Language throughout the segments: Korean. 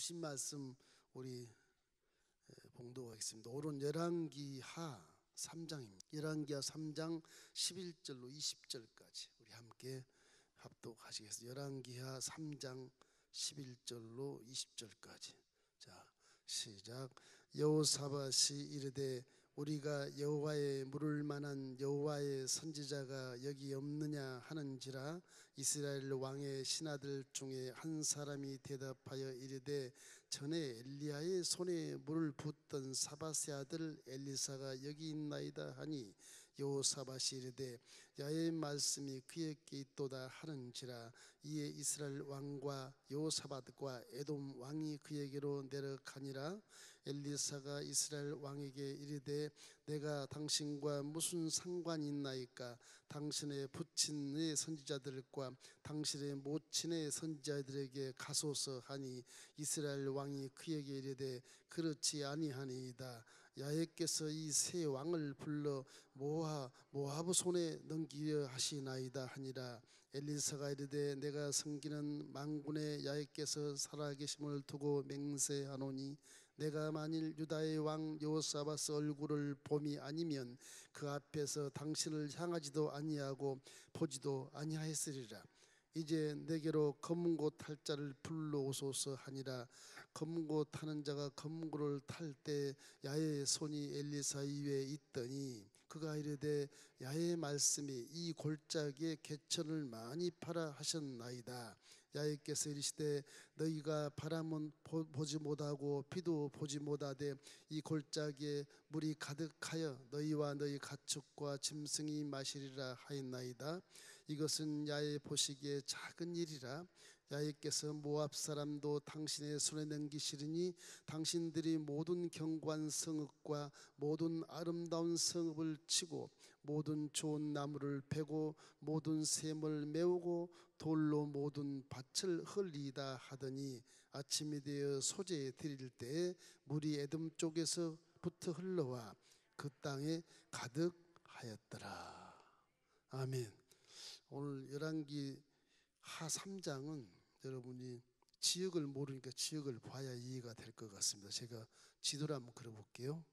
주신 말씀 우리 봉독하겠습니다. 오른 열왕기하 3장입니다. 열왕기하 3장 11절로 20절까지 우리 함께 합독하시겠습니다. 열왕기하 3장 11절로 20절까지. 자, 시작. 여호사밧이 이르되 우리가 여호와의 물을 만한 여호와의 선지자가 여기 없느냐 하는지라 이스라엘 왕의 신하들 중에 한 사람이 대답하여 이르되 전에 엘리야의 손에 물을 붓던 사밧의 아들 엘리사가 여기 있나이다 하니 여호사밧이 이르되 야의 말씀이 그에게 있도다 하는지라. 이에 이스라엘 왕과 여호사밧과 에돔 왕이 그에게로 내려가니라. 엘리사가 이스라엘 왕에게 이르되 내가 당신과 무슨 상관이 있나이까? 당신의 부친의 선지자들과 당신의 모친의 선지자들에게 가소서 하니 이스라엘 왕이 그에게 이르되 그렇지 아니하니이다. 야훼께서 이 세 왕을 불러 모압 손에 넘기려 하시나이다 하니라. 엘리사가 이르되 내가 섬기는 만군의 야훼께서 살아계심을 두고 맹세하노니 내가 만일 유다의 왕 여호사밧 얼굴을 봄이 아니면 그 앞에서 당신을 향하지도 아니하고 보지도 아니하였으리라. 이제 내게로 검은고 탈 자를 불러오소서 하니라. 검은고 타는 자가 검은고를 탈 때 야훼의 손이 엘리사 위에 있더니 그가 이르되 야훼의 말씀이 이 골짜기에 개천을 많이 파라 하셨나이다. 야훼께서 이르시되 너희가 바람은 보지 못하고 비도 보지 못하되 이 골짜기에 물이 가득하여 너희와 너희 가축과 짐승이 마시리라 하였나이다. 이것은 야훼 보시기에 작은 일이라. 야훼께서 모압 사람도 당신의 손에 넘기시리니 당신들이 모든 견고한 성읍과 모든 아름다운 성읍을 치고 모든 좋은 나무를 베고 모든 샘을 메우고 돌로 모든 밭을 헐리다 하더니 아침이 되어 소재에 들일 때에 물이 에돔 쪽에서부터 흘러와 그 땅에 가득하였더라. 아멘. 오늘 열왕기 하 3장은 여러분이 지역을 모르니까 지역을 봐야 이해가 될 것 같습니다. 제가 지도를 한번 그려볼게요.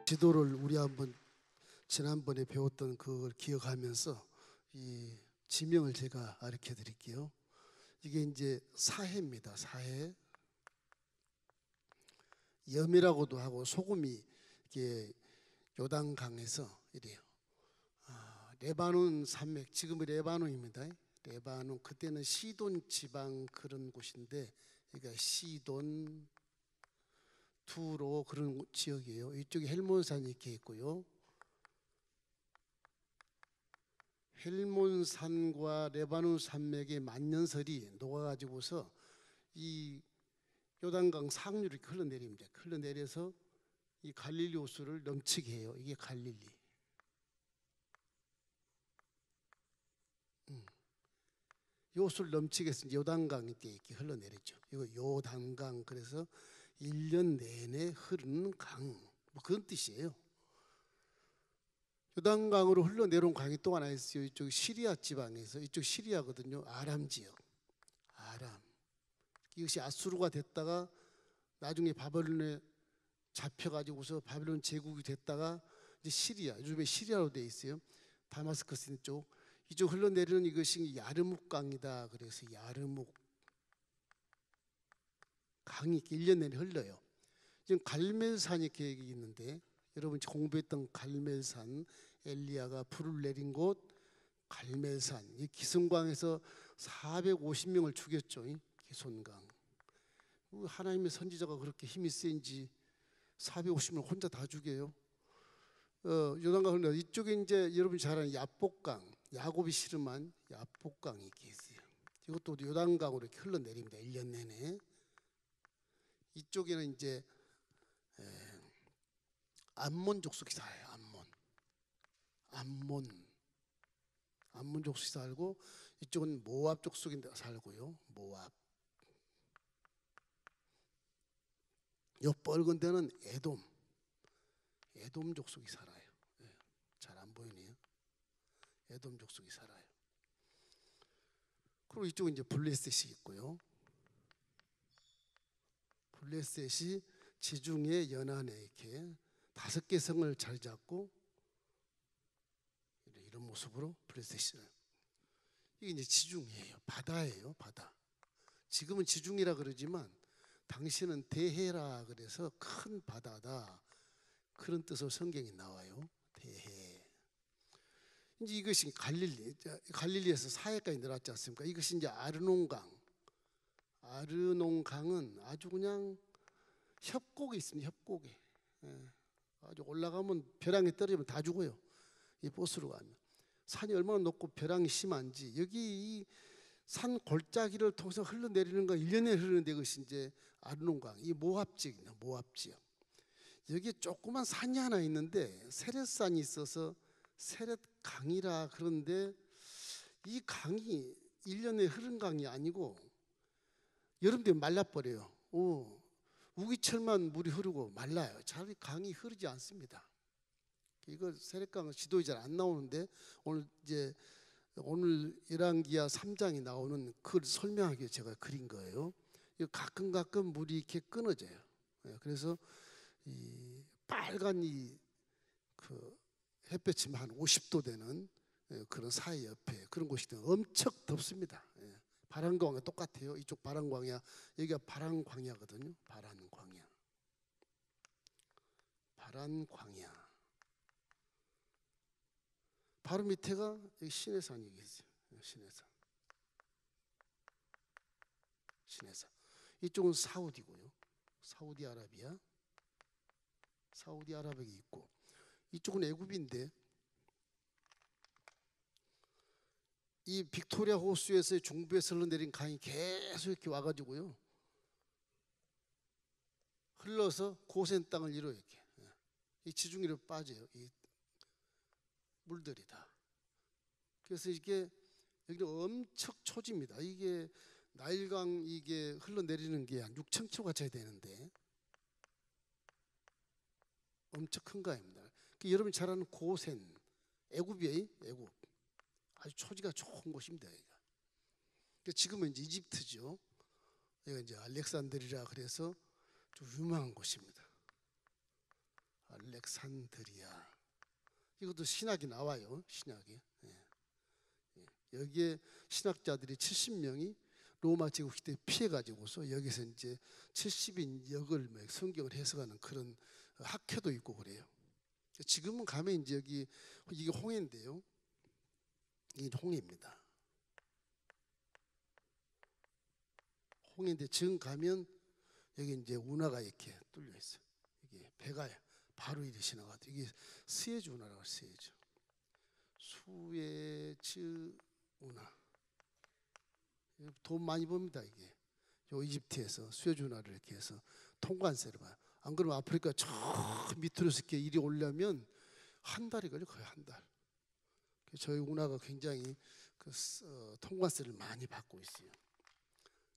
지도를 우리 한번 지난번에 배웠던 그걸 기억하면서 이 지명을 제가 가르쳐 드릴게요. 이게 이제 사해입니다. 사해. 염이라고도 하고 소금이 이게 요단강에서 이래요. 레바논 산맥, 지금은 레바논입니다. 레바논, 그때는 시돈 지방 그런 곳인데, 그러니까 시돈 투로 그런 지역이에요. 이쪽에 헬몬산이 이렇게 있고요. 헬몬산과 레바논 산맥의 만년설이 녹아가지고서 이 요단강 상류를 이렇게 흘러내립니다. 흘러내려서 이 갈릴리 호수를 넘치게 해요. 이게 갈릴리. 이 호수를 넘치게 해서 요단강이 이렇게 흘러내리죠. 이거 요단강. 그래서 1년 내내 흐르는 강, 뭐 그런 뜻이에요. 요단강으로 흘러내려온 강이 또 하나 있어요. 이쪽 시리아 지방에서, 이쪽 시리아거든요. 아람 지역. 아람. 이것이 아수르가 됐다가 나중에 바벨론에 잡혀가지고서 바벨론 제국이 됐다가 이제 시리아, 요즘에 시리아로 돼 있어요. 다마스커스 쪽 이쪽 흘러내리는 이것이 야르묵 강이다. 그래서 야르묵 강이 1년 내내 흘러요. 지금 갈멜산이 계획이 있는데 여러분 공부했던 갈멜산, 엘리야가 불을 내린 곳 갈멜산, 이 기슭강에서 450명을 죽였죠. 이 기슭강. 하나님의 선지자가 그렇게 힘이 센지 450명을 혼자 다 죽여요. 요단강 흘러 이쪽에 이제 여러분 잘 아는 야복강, 야곱이 씨름한 야복강이 이렇게 있어요. 이것도 요단강으로 이렇게 흘러내립니다. 1년 내내. 이쪽에는 이제 암몬 족속이 살아요. 암몬 족속이 살고 이쪽은 모압 족속이 살고요. 모압. 요 뻘건 데는 에돔 족속이 살아요. 잘 안 보이네요. 에돔 족속이 살아요. 그리고 이쪽은 이제 블레셋이 있고요. 블레셋이 지중해 연안에 이렇게 5개 성을 잘 잡고 이런 모습으로 블레셋이. 이게 이제 지중해예요. 바다예요. 바다. 지금은 지중해라 그러지만 당시는 대해라 그래서 큰 바다다. 그런 뜻으로 성경이 나와요. 대해. 이제 이것이 갈릴리에서 사해까지 내려왔지 않습니까? 이것이 이제 아르논강. 아르논강은 아주 그냥 협곡에 있습니다. 협곡에. 아주 올라가면 벼랑에 떨어지면 다 죽어요. 이 보스로 가면 산이 얼마나 높고 벼랑이 심한지 여기 이 산 골짜기를 통해서 흘러내리는 거 1년에 흐르는데 그것이 이제 아르논강. 이 모압 지역입니다. 모압 지역. 여기에 조그만 산이 하나 있는데 세렛산이 있어서 세렛강이라 그런데 이 강이 1년에 흐른 강이 아니고 여름 되면 말라버려요. 우기철만 물이 흐르고 말라요. 잘 강이 흐르지 않습니다. 이거 세렛강 지도에 잘 안 나오는데 오늘 열왕기하 3장이 나오는 그걸 설명하기 위해 제가 그린 거예요. 이거 가끔 물이 이렇게 끊어져요. 그래서 이 빨간 그 햇볕이 한 50도 되는 그런 사해 옆에 그런 곳이 엄청 덥습니다. 바란광야 똑같아요. 이쪽 바란광야, 여기가 바란광야거든요. 바란광야. 바로 밑에가 여기 시내산이 있어요. 시내산. 이쪽은 사우디고요. 사우디아라비아 있고 이쪽은 애굽인데 이 빅토리아 호수에서 중부에서 흘러내린 강이 계속 이렇게 와가지고요 흘러서 고센 땅을 이뤄 이렇게 이 지중해로 빠져요. 이 물들이 다. 그래서 이게 여기는 엄청 초지입니다. 이게 나일강 이게 흘러내리는 게 한 6,000km가 쳐야 되는데 엄청 큰 강입니다. 여러분이 잘 아는 고센, 애굽이에요. 애굽. 아주 초지가 좋은 곳입니다. 지금은 이제 이집트죠. 여기가 이제 알렉산드리라 그래서 좀 유명한 곳입니다. 알렉산드리아. 이것도 신학이 나와요. 신학이. 여기에 신학자들이 70명이 로마 제국 시대 피해가지고서 여기서 이제 70인 역을 성경을 해석하는 그런 학회도 있고 그래요. 지금은 가면 이제 여기 이게 홍해인데요. 이게 홍해입니다. 홍해인데 지금 가면 여기 이제 운하가 이렇게 뚫려 있어요. 이게 배가 바로 이리 지나가도 이게 스에즈 운하라고 스에즈. 수에즈 운하. 돈 많이 법니다 이게. 요 이집트에서 스에즈 운하를 이렇게 해서 통관세를 봐요. 안 그러면 아프리카 저 밑으로 이렇게 이리 오려면 한 달이 걸려 거의 한 달. 저희 운하가 굉장히 통관세를 많이 받고 있어요.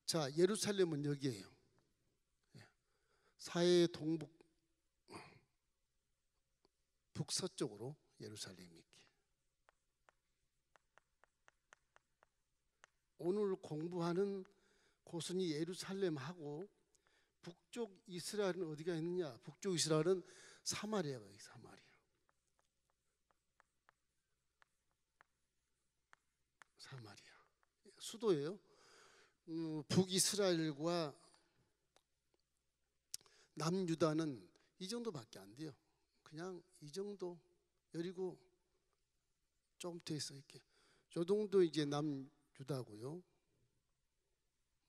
자, 예루살렘은 여기에요. 사해 동북 북서쪽으로 예루살렘이 있게. 오늘 공부하는 곳은 예루살렘하고 북쪽 이스라엘은 어디가 있느냐? 북쪽 이스라엘은 사마리아가 있어요. 사마리아 수도예요. 북이스라엘과 남유다는 이 정도밖에 안 돼요. 그냥 이 정도. 여리고 조금 더 있어 이렇게. 저 정도 이제 남유다고요.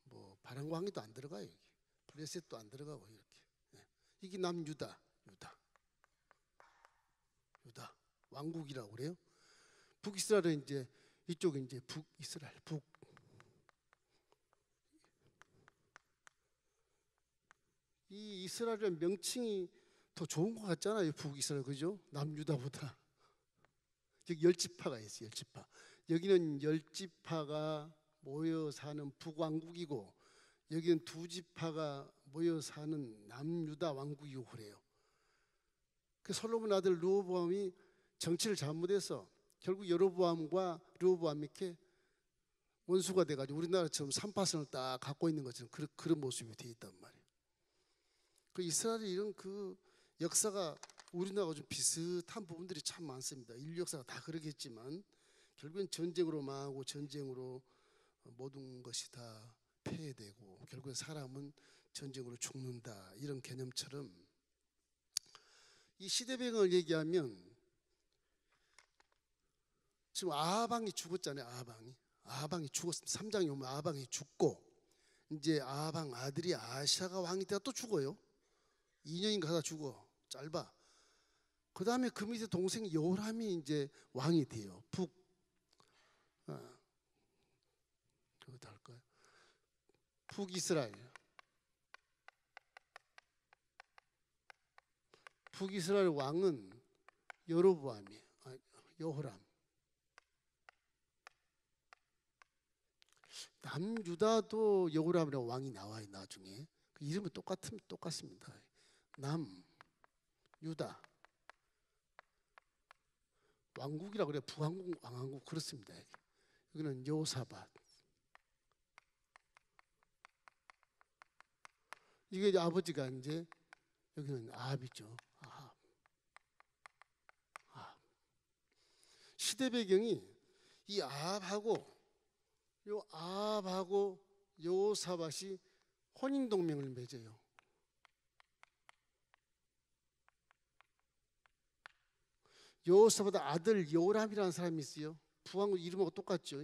뭐 바람광이도 안 들어가요. 여기. 블레셋도 안 들어가고 이렇게. 네. 이게 남유다, 유다 왕국이라고 그래요. 북이스라엘은 이제 이쪽이 이제 북이스라엘 북. 이 이스라엘의 명칭이 더 좋은 것 같잖아요. 북이스라엘 그죠? 남유다보다. 여기 10지파가 있어요. 10지파. 여기는 10지파가 모여 사는 북왕국이고 여기는 2지파가 모여 사는 남유다 왕국이고 그래요. 그 솔로몬 아들 르호보암이 정치를 잘못해서 결국 여로보암과 르호보암이 이렇게 원수가 돼가지고 우리나라처럼 삼파선을 딱 갖고 있는 것처럼 그런 모습이 돼 있단 말이에요. 그 이스라엘의 이런 그 역사가 우리나라하고 좀 비슷한 부분들이 참 많습니다. 인류 역사가 다 그러겠지만 결국엔 전쟁으로 망하고 전쟁으로 모든 것이 다 폐해되고 결국엔 사람은 전쟁으로 죽는다 이런 개념처럼 이 시대배경을 얘기하면 지금 아하방이 죽었잖아요. 아하방이 죽었습니다. 3장에 오면 아하방이 죽고 이제 아하방 아들이 아샤가 왕이 되다 또 죽어요. 2년인가 하다 죽어. 짧아. 그 다음에 그 밑에 동생 여호람이 이제 왕이 돼요. 저기다 할까요? 북이스라엘. 북이스라엘 왕은 여로보암이에요. 여호람. 남유다도 여호람이라고 왕이 나와요. 나중에 그 이름은 똑같습니다. 남유다 왕국이라고 그래요. 북왕국 왕왕국 그렇습니다. 여기는 여호사밧. 이게 이제 아버지가 이제 여기는 아합이죠. 아합. 시대 배경이 이 아합하고 여호사밧이 혼인 동맹을 맺어요. 여호사밧 아들 여호람이라는 사람이 있어요. 북왕국 이름하고 똑같죠.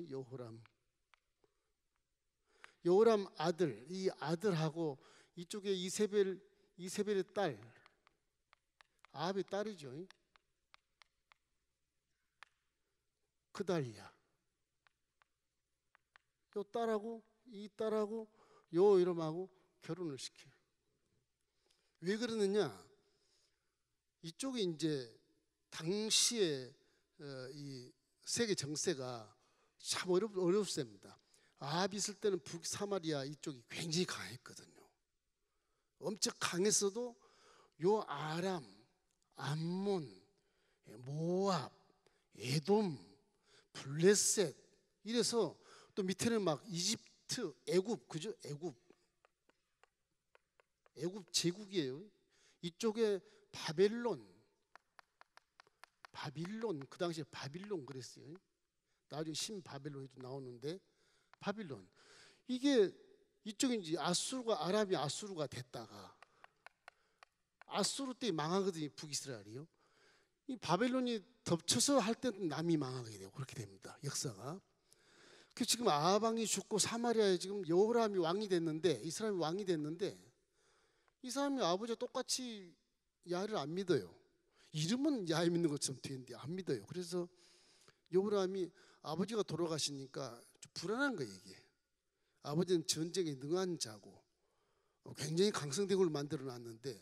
여호람 아들. 이 아들하고 이쪽에 이세벨의 딸 아합의 딸이죠. 그달리아. 요 딸하고 이 딸하고 요 이름하고 결혼을 시켜요. 왜 그러느냐? 이쪽에 이제 당시에 이 세계 정세가 참 어렵습니다. 아합이 있을 때는 북사마리아 이쪽이 굉장히 강했거든요. 엄청 강했어도 요 아람, 암몬, 모압, 에돔, 블레셋 이래서 또 밑에는 막 이집트, 애굽 그죠? 애굽 제국이에요. 이쪽에 바빌론 그 당시에 바빌론 그랬어요. 나중에 신바빌론에도 나오는데 바빌론 이게 이쪽에 이제 아람이 아수르가 됐다가 아수르 때 망하거든요. 북이스라엘이요. 이 바벨론이 덮쳐서 할 때는 남이 망하게 되고 그렇게 됩니다. 역사가. 그 지금 아하방이 죽고 사마리아에 지금 여호람이 왕이 됐는데 이 사람이 왕이 됐는데 이 사람이 아버지가 똑같이 야를 안 믿어요. 이름은 야 믿는 것처럼 되는데 안 믿어요. 그래서 여호람이 아버지가 돌아가시니까 좀 불안한 거예요. 이게 아버지는 전쟁에 능한 자고 굉장히 강성된 걸 만들어 놨는데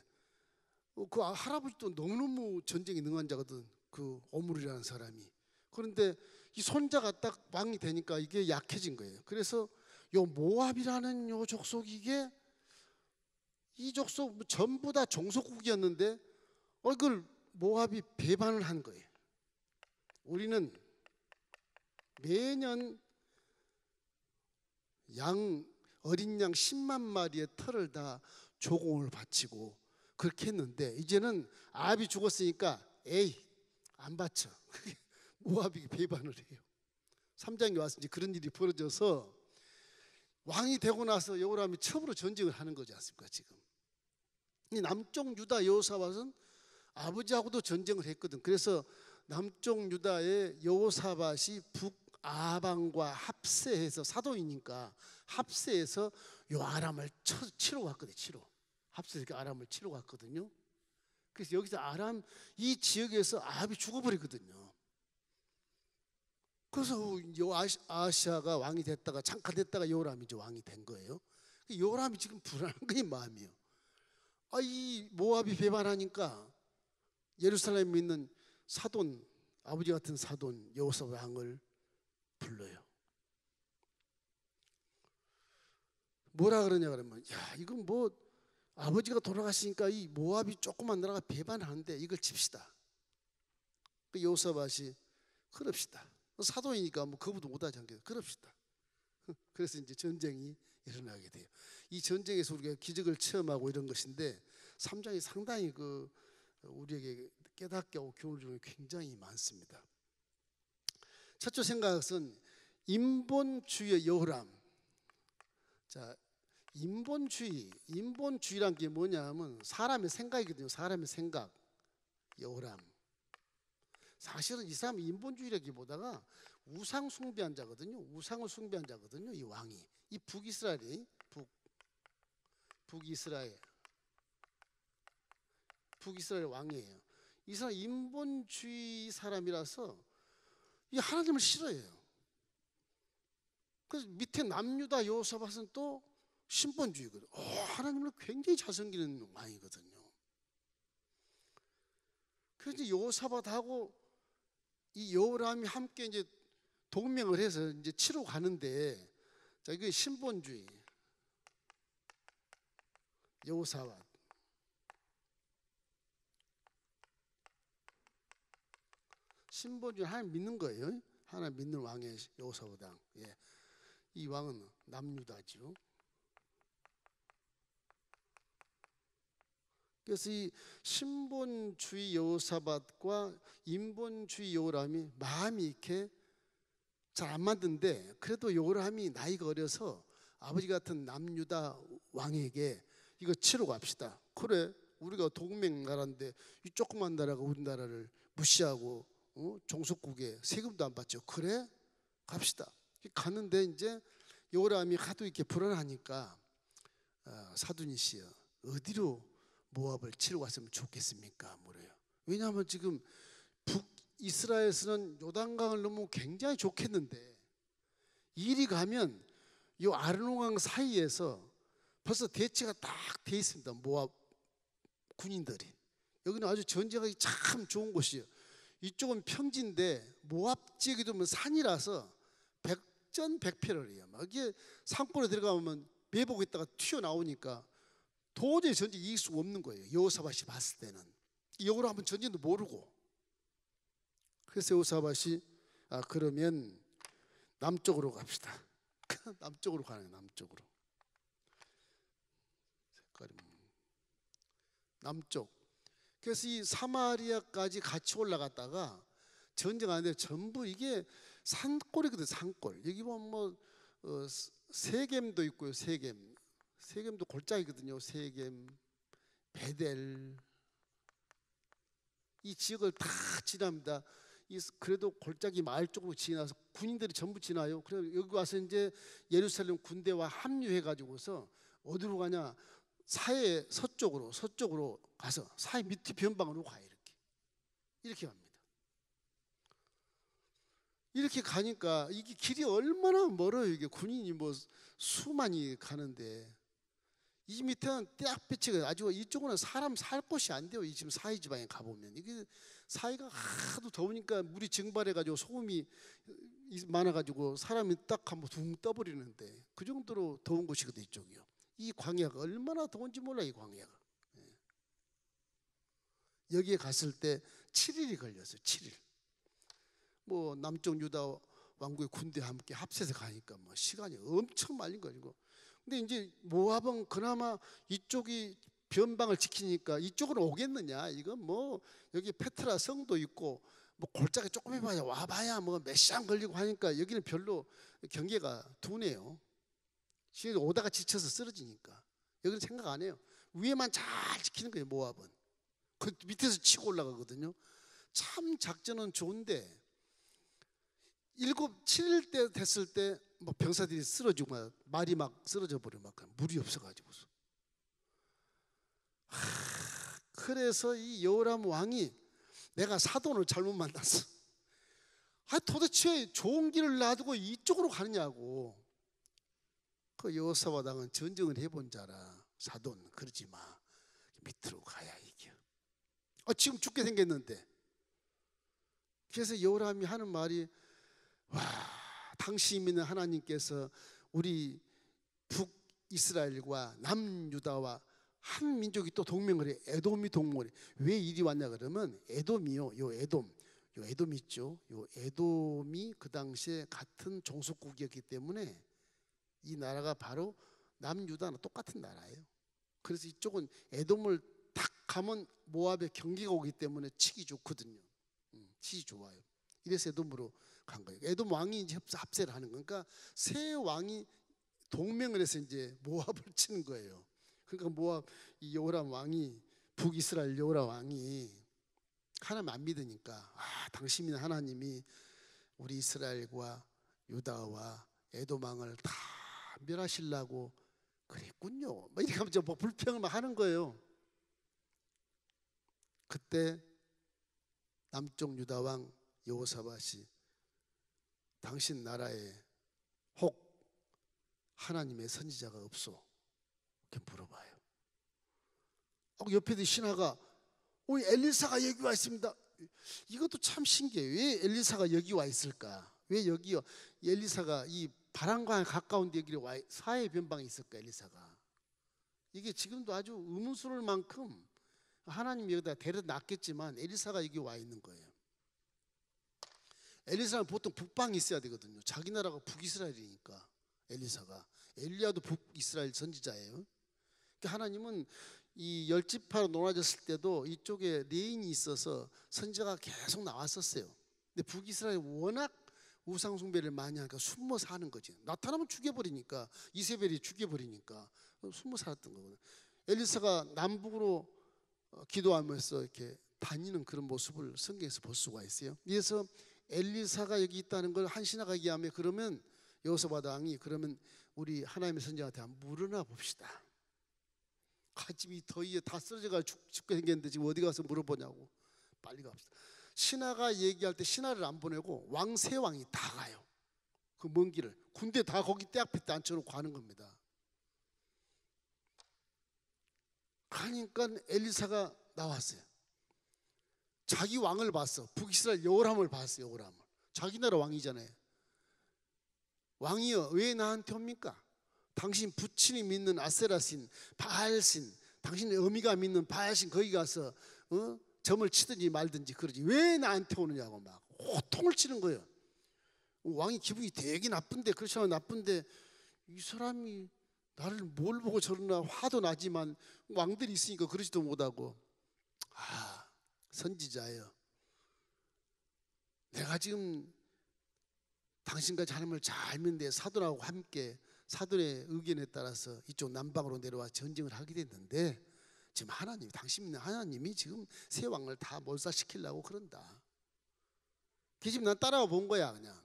그 할아버지도 너무너무 전쟁에 능한 자거든. 그 오므리라는 사람이. 그런데 이 손자가 딱 왕이 되니까 이게 약해진 거예요. 그래서 요 모압이라는 요 족속 이게 이 족속 전부 다 종속국이었는데 이걸 모압이 배반을 한 거예요. 우리는 매년 어린 양 10만 마리의 털을 다 조공을 바치고 그렇게 했는데 이제는 아합이 죽었으니까 에이 안 바쳐. 모압이 배반을 해요. 3장에 와서 이제 그런 일이 벌어져서 왕이 되고 나서 여호람이 처음으로 전쟁을 하는 거지 않습니까? 지금 이 남쪽 유다 여호사밧은 아버지하고도 전쟁을 했거든. 그래서 남쪽 유다의 여호사밧이 북아방과 합세해서 사도이니까 합세해서 요 아람을 치러 갔거든요. 합세해서 아람을 치러 갔거든요. 그래서 여기서 아람 이 지역에서 아합이 죽어버리거든요. 그래서 아하시아가 왕이 됐다가 잠깐 됐다가 여호람이 이제 왕이 된 거예요. 여호람이 지금 불안한 거예요, 마음이요. 이 모압이 배반하니까 예루살렘에 있는 사돈, 아버지 같은 사돈 여호사밧 왕을 불러요. 뭐라 그러냐 그러면 야 이건 뭐 아버지가 돌아가시니까 이 모압이 조그만 나라가 배반하는데 이걸 칩시다. 그 여호사밧이 그럽시다. 사도이니까 뭐 그보다 못하지 않겠어요. 그럽시다. 그래서 이제 전쟁이 일어나게 돼요. 이 전쟁에서 우리가 기적을 체험하고 이런 것인데 3장이 상당히 우리에게 깨닫게 하고 교훈을 주는 게 굉장히 많습니다. 첫째 생각은 인본주의의 여호람. 자, 인본주의란 게 뭐냐면 사람의 생각이거든요. 사람의 생각. 여호람. 사실은 이 사람은 인본주의라기보다가 우상 숭배한 자거든요. 우상을 숭배한 자거든요. 이 왕이. 이 북이스라엘 왕이에요. 이 사람 인본주의 사람이라서 이 하나님을 싫어해요. 그래서 밑에 남유다 여호사밧은 또 신본주의거든요. 하나님을 굉장히 잘 섬기는 왕이거든요. 그래서 여호사밧하고 이 여호람이 함께 이제 동맹을 해서 이제 치러 가는데, 자 이게 신본주의 여호사밧. 신본주의 하나님 믿는 거예요. 하나님 믿는 왕의 여호사밧 왕. 예. 이 왕은 남유다죠. 그래서 이 신본주의 여호사밧과 인본주의 여호람이 마음이 이렇게 잘 안 맞는데, 그래도 여호람이 나이가 어려서 아버지 같은 남유다 왕에게 이거 치러 갑시다. 그래, 우리가 동맹 나라인데 이 조그만 나라가 우리나라를 무시하고 종속국에 세금도 안 받죠. 그래, 갑시다. 갔는데 이제 여호람이 하도 이렇게 불안하니까 사두니시여 어디로 모압을 치러 갔으면 좋겠습니까? 물어요. 왜냐하면 지금 북이스라엘에서는 요단강을 넘으면 굉장히 좋겠는데 이리 가면 이 아르논강 사이에서 벌써 대치가 딱 돼 있습니다. 모압 군인들이. 여기는 아주 전쟁하기 참 좋은 곳이에요. 이쪽은 평지인데 모압 지역이 되면 산이라서 백전백패를 막 이게 산골에 들어가면 매복 있다가 튀어나오니까 도저히 전쟁 이길 수가 없는 거예요. 여호사밧이 봤을 때는. 여호람 한번 전쟁도 모르고. 그래서 여호사밧이 그러면 남쪽으로 갑시다. 남쪽으로 가는 거예요. 남쪽으로. 색깔이 남쪽. 그래서 이 사마리아까지 같이 올라갔다가 전쟁하는데 전부 이게 산골이거든요. 산골. 여기 보면 뭐 세겜도 있고요. 세겜도 골짜기거든요. 세겜, 베델 이 지역을 다 지납니다. 그래도 골짜기 마을 쪽으로 지나서 군인들이 전부 지나요. 그래서 여기 와서 이제 예루살렘 군대와 합류해 가지고서 어디로 가냐? 사해 서쪽으로 가서 사해 밑에 변방으로 가요. 이렇게 갑니다. 이렇게 가니까 이게 길이 얼마나 멀어요. 이게 군인이 뭐 수만이 가는데 이 밑에는 딱 배치가 아주 이쪽은 사람 살 곳이 안 돼요. 이 지금 사해 지방에 가보면 이게 사해가 하도 더우니까 물이 증발해가지고 소금이 많아가지고 사람이 딱 한번 둥 떠버리는데 그 정도로 더운 곳이거든 이쪽이요. 이 광야가 얼마나 더운지 몰라 이 광야가. 여기에 갔을 때 7일이 걸렸어요. 7일. 뭐 남쪽 유다 왕국의 군대와 함께 합세해서 가니까 뭐 시간이 엄청 말린 거고 근데 이제 모압은 그나마 이쪽이 변방을 지키니까 이쪽으로 오겠느냐? 이건 뭐 여기 페트라 성도 있고 뭐 골짜기 조금 해봐야 와봐야 뭐 몇 시간 걸리고 하니까 여기는 별로 경계가 둔해요. 오다가 지쳐서 쓰러지니까. 여기는 생각 안 해요. 위에만 잘 지키는 거예요. 모압은. 그 밑에서 치고 올라가거든요. 참 작전은 좋은데 7일 때 됐을 때 뭐 병사들이 쓰러지고 막 말이 막 쓰러져 버려 막 물이 없어가지고서. 그래서 이 여호람 왕이 내가 사돈을 잘못 만났어. 도대체 좋은 길을 놔두고 이쪽으로 가느냐고. 그 여호사밧 왕은 전쟁을 해본 자라. 사돈 그러지 마. 밑으로 가야 이겨. 지금 죽게 생겼는데. 그래서 여호람이 하는 말이 당시 믿는 하나님께서 우리 북이스라엘과 남유다와 한 민족이 또 동맹을 해. 에돔이 동맹을 해. 왜 이리 왔냐 그러면 에돔이요. 요 에돔 있죠. 요 에돔이 그 당시에 같은 종속국이었기 때문에 이 나라가 바로 남유다랑 똑같은 나라예요. 그래서 이쪽은 에돔을 딱 가면 모압의 경계가 오기 때문에 치기 좋거든요. 치기 좋아요. 이래서 에돔으로 간 거예요. 에돔 왕이 이제 합세를 하는 거니까 세 왕이 동맹을 해서 이제 모압을 치는 거예요. 그러니까 모압 이 여호람 왕이 북이스라엘 여호람 왕이 하나님 안 믿으니까 당신이 하나님이 우리 이스라엘과 유다와 에돔 왕을 다 멸하시려고 그랬군요. 이렇게 하면서 뭐 불평을 막 하는 거예요. 그때 남쪽 유다 왕 여호사밧이 당신 나라에 혹 하나님의 선지자가 없소? 이렇게 물어봐요. 옆에도 신하가 엘리사가 여기 와 있습니다. 이것도 참 신기해요. 왜 엘리사가 여기 와 있을까? 왜 여기요? 엘리사가 이 바람과 가까운 데 여기 와 사해 변방에 있을까? 엘리사가 이게 지금도 아주 의문스러울 만큼 하나님이 여기다 데려다 놨겠지만 엘리사가 여기 와 있는 거예요. 엘리사는 보통 북방에 있어야 되거든요. 자기 나라가 북이스라엘이니까. 엘리사가 엘리야도 북이스라엘 선지자예요. 그러니까 하나님은 이 열지파로 나눠졌을 때도 이쪽에 레인이 있어서 선지자가 계속 나왔었어요. 근데 북이스라엘이 워낙 우상 숭배를 많이 하니까 숨어 사는 거지. 나타나면 죽여버리니까, 이세벨이 죽여버리니까 숨어 살았던 거거든요. 엘리사가 남북으로 기도하면서 이렇게 다니는 그런 모습을 성경에서 볼 수가 있어요. 그래서 엘리사가 여기 있다는 걸 한 신하가 얘기하면 그러면 여호사밧 왕이 그러면 우리 하나님의 선지자한테 한번 물어나 봅시다. 가집이 더위에 다 쓰러져가지고 죽게 생겼는데 지금 어디 가서 물어보냐고. 빨리 갑시다. 신하가 얘기할 때 신하를 안 보내고 세 왕이 다 가요. 그 먼 길을 군대 다 거기 때 앞에 앉혀놓고 가는 겁니다. 가니까 엘리사가 나왔어요. 자기 왕을 봤어. 북이스라엘 여호람을 봤어요. 여호람을. 자기 나라 왕이잖아요. 왕이여 왜 나한테 옵니까? 당신 부친이 믿는 아세라신, 바알신, 당신의 어미가 믿는 바알신 거기 가서 점을 치든지 말든지 그러지 왜 나한테 오느냐고 막 호통을 치는 거예요. 왕이 기분이 되게 나쁜데 그렇잖아. 나쁜데 이 사람이 나를 뭘 보고 저러나 화도 나지만 왕들이 있으니까 그러지도 못하고 선지자예요. 내가 지금 당신과 하나님을 잘 믿는데 사돈하고 함께 사돈의 의견에 따라서 이쪽 남방으로 내려와 전쟁을 하게 됐는데 지금 하나님, 당신 믿는 하나님이 지금 세 왕을 다 몰살시키려고 그런다. 그 지금 난 따라와 본 거야 그냥.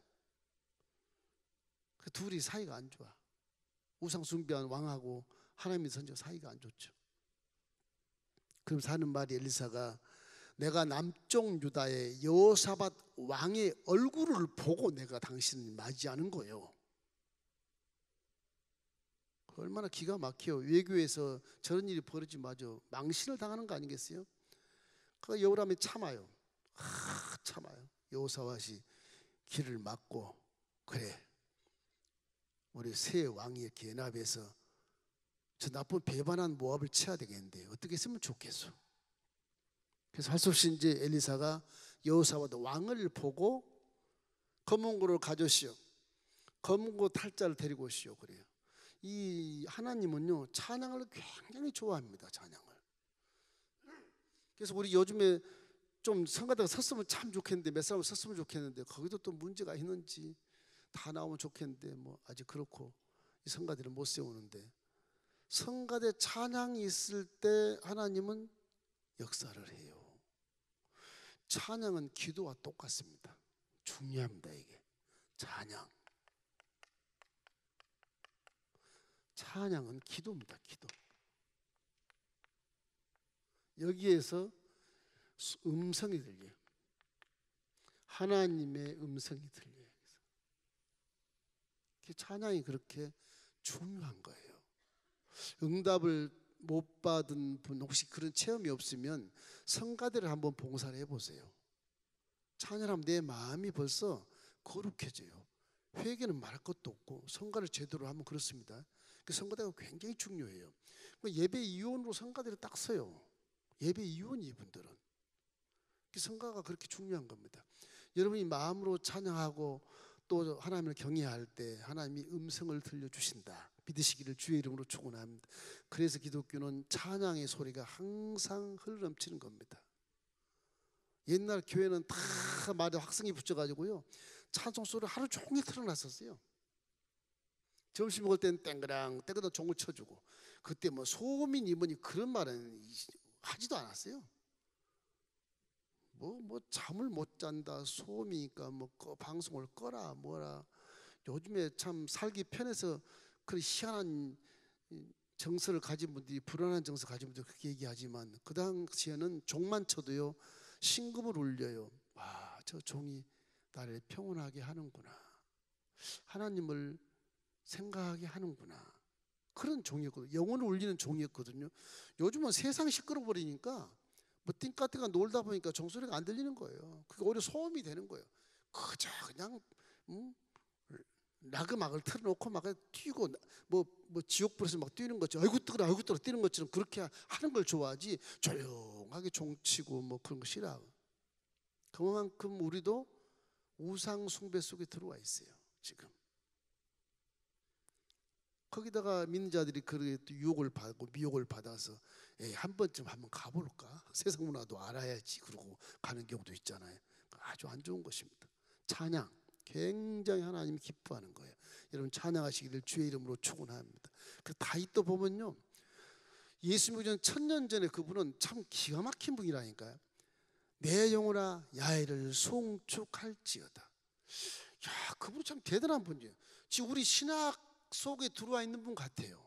그 둘이 사이가 안 좋아. 우상 숭배한 왕하고 하나님의 선지자 사이가 안 좋죠. 그러면서 하는 말이 엘리사가 내가 남쪽 유다의 여호사밧 왕의 얼굴을 보고 내가 당신을 맞이하는 거예요. 얼마나 기가 막혀요. 외교에서 저런 일이 벌어지면 아주 망신을 당하는 거 아니겠어요? 그 여호람이 참아요. 참아요. 여호사밧이 길을 막고 그래 우리 세 왕이 이렇게 연합해서 저 나쁜 배반한 모압을 쳐야 되겠는데 어떻게 했으면 좋겠어. 그래서 할 수 없이 이제 엘리사가 여호사밧 왕을 보고 검은 고를 가져오시오. 검은 고 탈자를 데리고 오시오. 그래요. 이 하나님은요 찬양을 굉장히 좋아합니다. 찬양을. 그래서 우리 요즘에 좀 성가대가 섰으면 참 좋겠는데, 몇 사람 섰으면 좋겠는데, 거기도 또 문제가 있는지 다 나오면 좋겠는데 뭐 아직 그렇고 이 성가대를 못 세우는데, 성가대 찬양이 있을 때 하나님은 역사를 해요. 찬양은 기도와 똑같습니다. 중요합니다. 이게 찬양은 기도입니다. 기도. 여기에서 음성이 들려요. 하나님의 음성이 들려요. 찬양이 그렇게 중요한 거예요. 응답을 못 받은 분, 혹시 그런 체험이 없으면 성가대를 한번 봉사를 해보세요. 찬양하면 내 마음이 벌써 거룩해져요. 회개는 말할 것도 없고 성가를 제대로 하면 그렇습니다. 그 성가대가 굉장히 중요해요. 예배 이원으로 성가대를 딱 서요. 예배 이원 이분들은. 성가가 그렇게 중요한 겁니다. 여러분이 마음으로 찬양하고 또 하나님을 경외할 때 하나님이 음성을 들려주신다 믿으시기를 주의 이름으로 축원합니다. 그래서 기독교는 찬양의 소리가 항상 흘러넘치는 겁니다. 옛날 교회는 다 말에 확성이 붙여가지고요 찬송 소리를 하루 종일 틀어놨었어요. 점심 먹을 때는 땡그랑 종을 쳐주고, 그때 뭐 소민 이모니 그런 말은 하지도 않았어요. 뭐 잠을 못 잔다, 소음이니까 뭐 방송을 꺼라 뭐라. 요즘에 참 살기 편해서 그런 희한한 정서를 가진 분들이, 불안한 정서 가진 분들이 그렇게 얘기하지만, 그 당시에는 종만 쳐도요 신금을 울려요. 와, 저 종이 나를 평온하게 하는구나, 하나님을 생각하게 하는구나, 그런 종이었거든요. 영혼을 울리는 종이었거든요. 요즘은 세상 시끄러워버리니까 뭐 띵까띵까 놀다 보니까 종소리가 안 들리는 거예요. 그게 오히려 소음이 되는 거예요. 그저 그냥 라그막을 틀어놓고 막 뛰고 뭐 지옥불에서 막 뛰는 것처럼, 아이고 뜨거라 뛰는 것처럼 그렇게 하는 걸 좋아하지, 조용하게 종치고 뭐 그런 거 싫어. 그만큼 우리도 우상 숭배 속에 들어와 있어요 지금. 거기다가 믿는 자들이 그렇게 유혹을 받고 미혹을 받아서 한 번쯤 한번 가볼까, 세상 문화도 알아야지 그러고 가는 경우도 있잖아요. 아주 안 좋은 것입니다. 찬양 굉장히 하나님이 기뻐하는 거예요. 여러분 찬양하시기를 주의 이름으로 축원합니다. 그 다윗도 보면요, 예수 믿기 전 1000년 전에 그분은 참 기가 막힌 분이라니까요. 내 영혼아 야훼를 송축할지어다. 야, 그분 참 대단한 분이에요. 지금 우리 신학 속에 들어와 있는 분 같아요.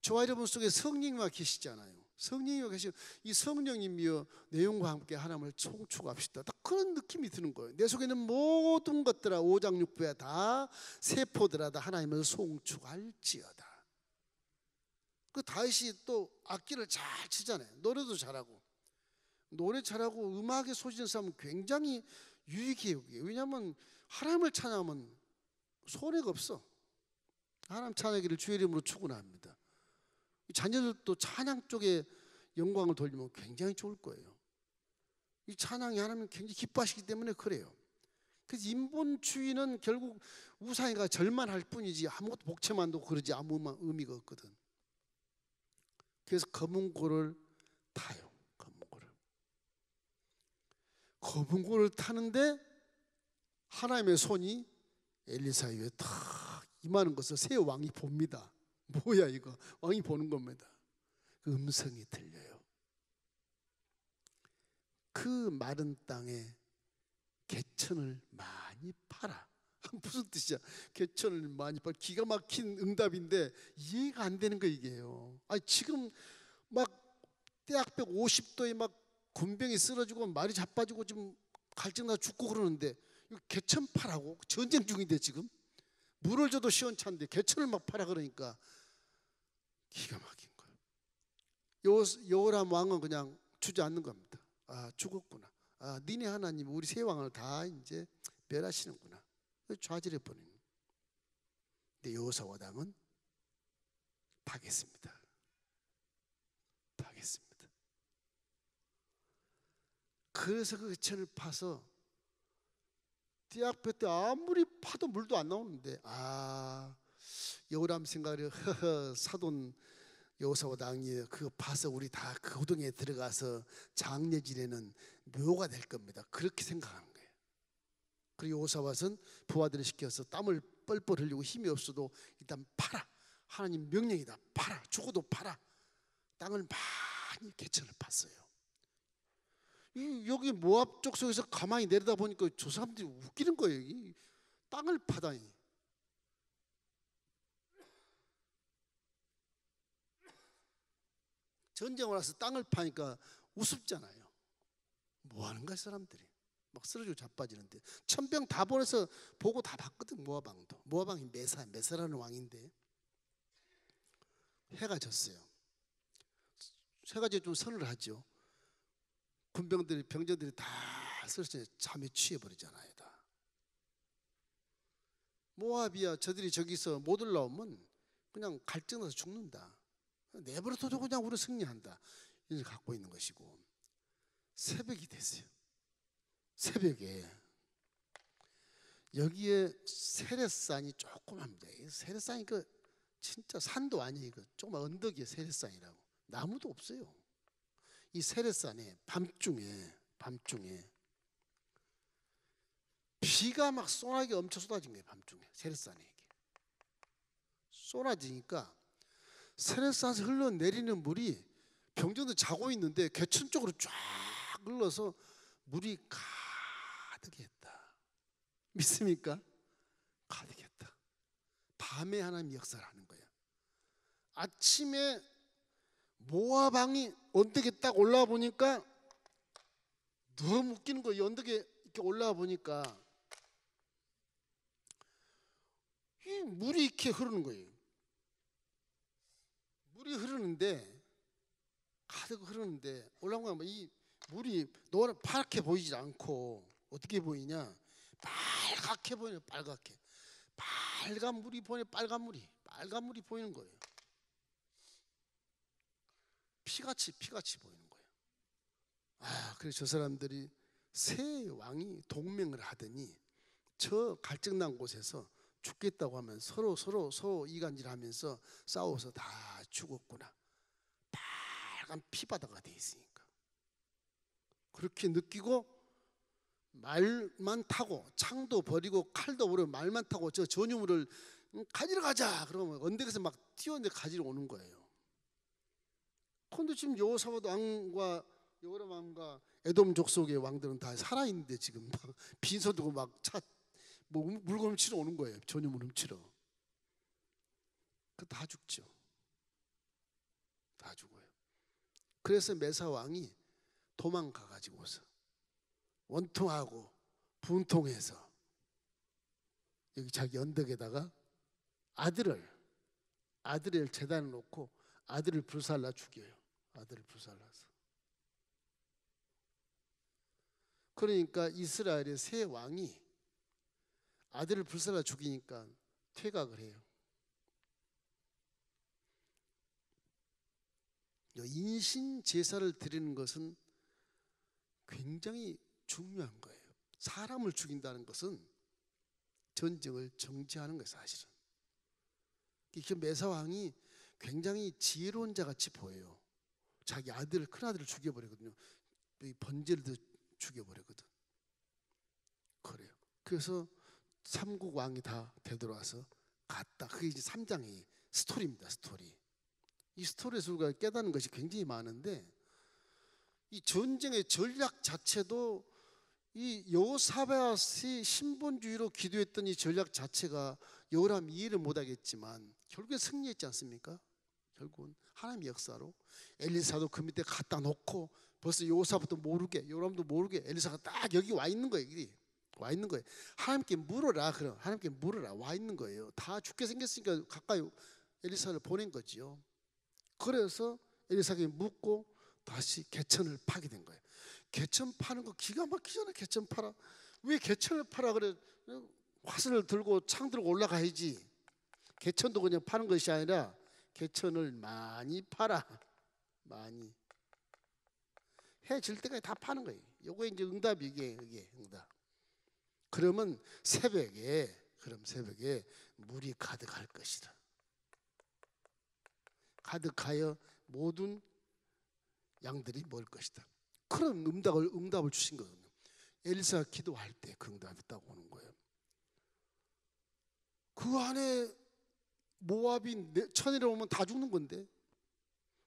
저와 여러분 속에 성령님이 계시잖아요. 성령님이 계시면 이 성령님이여 내용과 함께 하나님을 송축합시다. 딱 그런 느낌이 드는 거예요. 내 속에 있는 모든 것들아 오장육부야 다 세포들아 다 하나님을 송축할지어다. 그 다윗이 또 악기를 잘 치잖아요. 노래도 잘하고. 노래 잘하고 음악에 소질인 사람은 굉장히 유익해요. 왜냐하면 하나님을 찬양하면 손해가 없어. 하나님 찬양하기를 주의 이름으로 축원합니다. 자녀들도 찬양 쪽에 영광을 돌리면 굉장히 좋을 거예요. 이 찬양이 하나님 굉장히 기뻐하시기 때문에 그래요. 그래서 인본주의는 결국 우상이가 절만할 뿐이지 아무것도 복채만도 그러지 아무 의미가 없거든. 그래서 검은고를 타요. 검은고를 타는데 하나님의 손이 엘리사 위에 탁 임하는 것을 새 왕이 봅니다. 뭐야 이거, 왕이 보는 겁니다. 그 음성이 들려요. 그 마른 땅에 개천을 많이 팔아. 무슨 뜻이야? 개천을 많이 팔아. 기가 막힌 응답인데 이해가 안 되는 거 이게요. 아니 지금 막 대학벽 50도에 막 군병이 쓰러지고 말이 자빠지고 지금 갈증나 죽고 그러는데 개천 파라고? 전쟁 중인데 지금 물을 줘도 시원찮은데 개천을 막 파라 그러니까 기가 막힌 거예요. 여호람 왕은 그냥 주저앉는 겁니다. 아 죽었구나. 아 니네 하나님 우리 세 왕을 다 이제 멸하시는구나. 좌절해 버리는. 근데 여호사밧 파겠습니다. 그래서 그 개천을 파서 띠약볕 때 아무리 파도 물도 안 나오는데, 아 여호람 생각을 허허 사돈 여호사밧 왕이 그거 봐서 우리 다 그 호동에 들어가서 장례 지내는 묘가 될 겁니다. 그렇게 생각하는 거예요. 그리고 여호사밧은 부하들을 시켜서 땀을 뻘뻘 흘리고 힘이 없어도 일단 팔아. 하나님 명령이다. 팔아. 죽어도 팔아. 땅을 많이 개천을 팠어요. 여기 모압 쪽 속에서 가만히 내려다 보니까 저 사람들이 웃기는 거예요. 이 땅을 파다니. 전쟁을 와서 땅을 파니까 우습잖아요. 뭐 하는 거야 사람들이. 막 쓰러지고 자빠지는데 천병 다 보내서 보고 다 봤거든. 모압왕도. 모압왕이 메사라는 왕인데 해가 졌어요. 해가 지고 좀 선을 하죠. 군병들이 병전들이 다 쓰러져 잠에 취해버리잖아요. 다. 모압이야 저들이 저기서 못 올라오면 그냥 갈증 나서 죽는다. 내버려둬도 그냥 우리 승리한다. 이걸 갖고 있는 것이고 새벽이 됐어요. 새벽에 여기에 세렛산이 조그맣니다. 세렛산이 그 진짜 산도 아니에요. 그 조그만 언덕이에요. 세렛산이라고. 나무도 없어요. 이 세렛산에 밤중에 비가 막 소나기가 엄청 쏟아진 거예요. 밤중에 세렛산에 쏟아지니까 세렛산에서 흘러내리는 물이 병정도 자고 있는데 개천 쪽으로 쫙 흘러서 물이 가득했다. 믿습니까? 가득했다. 밤에 하나님 역사를 하는 거예요. 아침에 모압왕이 언덕에 딱 올라와 보니까 너무 웃기는 거예요. 언덕에 이렇게 올라와 보니까 이 물이 이렇게 흐르는 거예요. 물이 흐르는데 가득 흐르는데 올라오면 이 물이 노란 파랗게 보이지 않고 어떻게 보이냐? 빨갛게 보이네. 빨갛게. 빨간 물이 보이네. 빨간 물이 보이는 거예요. 피같이 보이는 거예요. 그래서 저 사람들이 세 왕이 동맹을 하더니 저 갈증난 곳에서 죽겠다고 하면 서로 이간질하면서 싸워서 다 죽었구나. 빨간 피바다가 돼 있으니까 그렇게 느끼고 말만 타고 창도 버리고 칼도 버리고 말만 타고 저 전유물을 가지러 가자. 그러면 언덕에서 막 뛰어내 가지러 오는 거예요. 그런데 지금 여호사밧 왕과 여호람 왕과 에돔 족속의 왕들은 다 살아있는데 지금 막 빈소 두고 막 차 뭐 물건 훔치러 오는 거예요. 전유물 훔치러. 그 다 죽죠. 다 죽어요. 그래서 메사 왕이 도망가 가지고서 원통하고 분통해서 여기 자기 언덕에다가 아들을 제단에 놓고 아들을 불살라 죽여요. 아들을 불살라서. 그러니까 이스라엘의 세 왕이 아들을 불살라 죽이니까 퇴각을 해요. 인신 제사를 드리는 것은 굉장히 중요한 거예요. 사람을 죽인다는 것은 전쟁을 정지하는 거예요. 사실은. 그 메사 왕이 굉장히 지혜로운 자 같이 보여요. 자기 큰 아들을 죽여버리거든요. 번제를 죽여버리거든. 그래요. 그래서 삼국 왕이 다 되돌아와서 갔다. 그게 이제 3장의 스토리입니다. 스토리. 이 스토리에서 우리가 깨닫는 것이 굉장히 많은데 이 전쟁의 전략 자체도 이 여호사밧이 신본주의로 기도했던 이 전략 자체가 여호람 이해를 못하겠지만 결국에 승리했지 않습니까? 결국은 하나님의 역사로 엘리사도 그 밑에 갖다 놓고 벌써 여호사밧도 모르게 여호람도 모르게 엘리사가 딱 여기 와 있는 거예요. 와 있는 거예요. 하나님께 물어라. 그럼 하나님께 물어라. 와 있는 거예요. 다 죽게 생겼으니까 가까이 엘리사를 보낸 거지요. 그래서 엘리사에게 묻고 다시 개천을 파게 된 거예요. 개천 파는 거 기가 막히잖아. 개천 파라. 왜 개천을 파라 그래? 화살을 들고 창 들고 올라가야지. 개천도 그냥 파는 것이 아니라 개천을 많이 팔아. 많이. 해 질 때까지 다 파는 거예요. 요게 이제 응답이 이게 응답. 그러면 새벽에 그럼 새벽에 물이 가득할 것이라. 가득하여 모든 양들이 먹을 것이다. 그런 응답을 주신 거거든요. 엘리사가 기도할 때 그 응답이 딱 오는 거예요. 그 안에 모압이 천이라 오면 다 죽는 건데,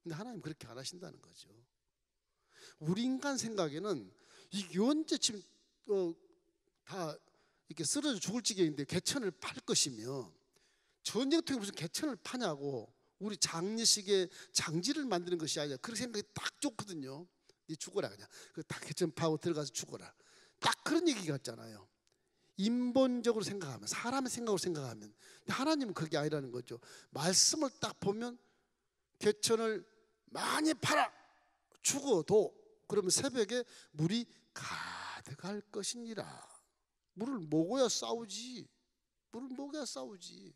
근데 하나님 그렇게 안 하신다는 거죠. 우리 인간 생각에는 이게 언제쯤 다 이렇게 쓰러져 죽을 지경인데 개천을 팔 것이며, 전쟁통에 무슨 개천을 파냐고, 우리 장례식에 장지를 만드는 것이 아니라 그런 생각이 딱 좋거든요. 네 죽어라, 그냥 딱 개천 파고 들어가서 죽어라, 딱 그런 얘기 같잖아요. 인본적으로 생각하면, 사람의 생각으로 생각하면. 근데 하나님은 그게 아니라는 거죠. 말씀을 딱 보면 개천을 많이 팔아 죽어도 그러면 새벽에 물이 가득할 것이니라. 물을 먹어야 싸우지. 물을 먹어야 싸우지.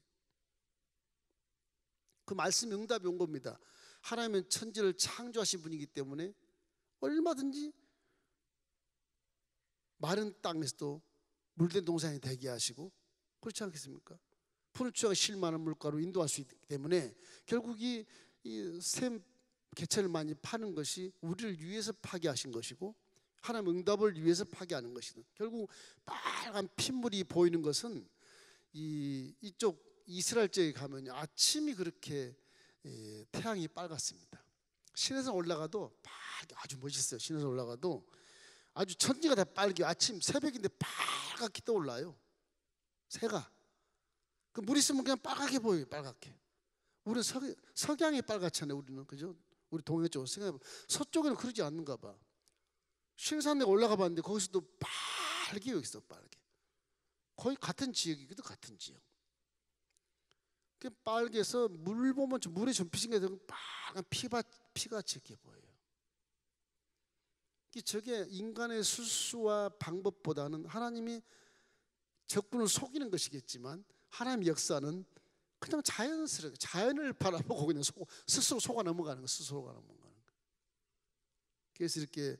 그 말씀 응답이 온 겁니다. 하나님은 천지를 창조하신 분이기 때문에 얼마든지 마른 땅에서도 물된 동산이 되게 하시고, 그렇지 않겠습니까? 푸른 추가 쉴만한 물가로 인도할 수 있기 때문에 결국 이샘 개천을 많이 파는 것이 우리를 위해서 파게 하신 것이고, 하나님 응답을 위해서 파게 하는 것이든, 결국 빨간 핏물이 보이는 것은 이쪽 이스라엘 쪽에 가면요, 아침이 그렇게 태양이 빨갛습니다. 신에서 올라가도 아주 멋있어요. 신에서 올라가도 아주 천지가 다 빨개. 아침 새벽인데 빨갛게 떠올라요. 새가. 그 물 있으면 그냥 빨갛게 보여요. 빨갛게. 우리는 석양이 빨갛잖아요. 우리는, 그죠? 우리 동해 쪽으로 생각해보면 서쪽에는 그러지 않는가 봐. 신산에 올라가 봤는데 거기서도 빨개요. 있어, 빨개. 거의 같은 지역이거든. 같은 지역. 그 빨개서 물 보면 물에 전피신 게 되면 빨간 피같이 이렇게 보여요. 저게 인간의 수수와 방법보다는 하나님이 적군을 속이는 것이겠지만, 하나님의 역사는 그냥 자연스럽게 자연을 바라보고 그냥 스스로 속아 넘어가는 거, 스스로가 넘어가는 거. 그래서 이렇게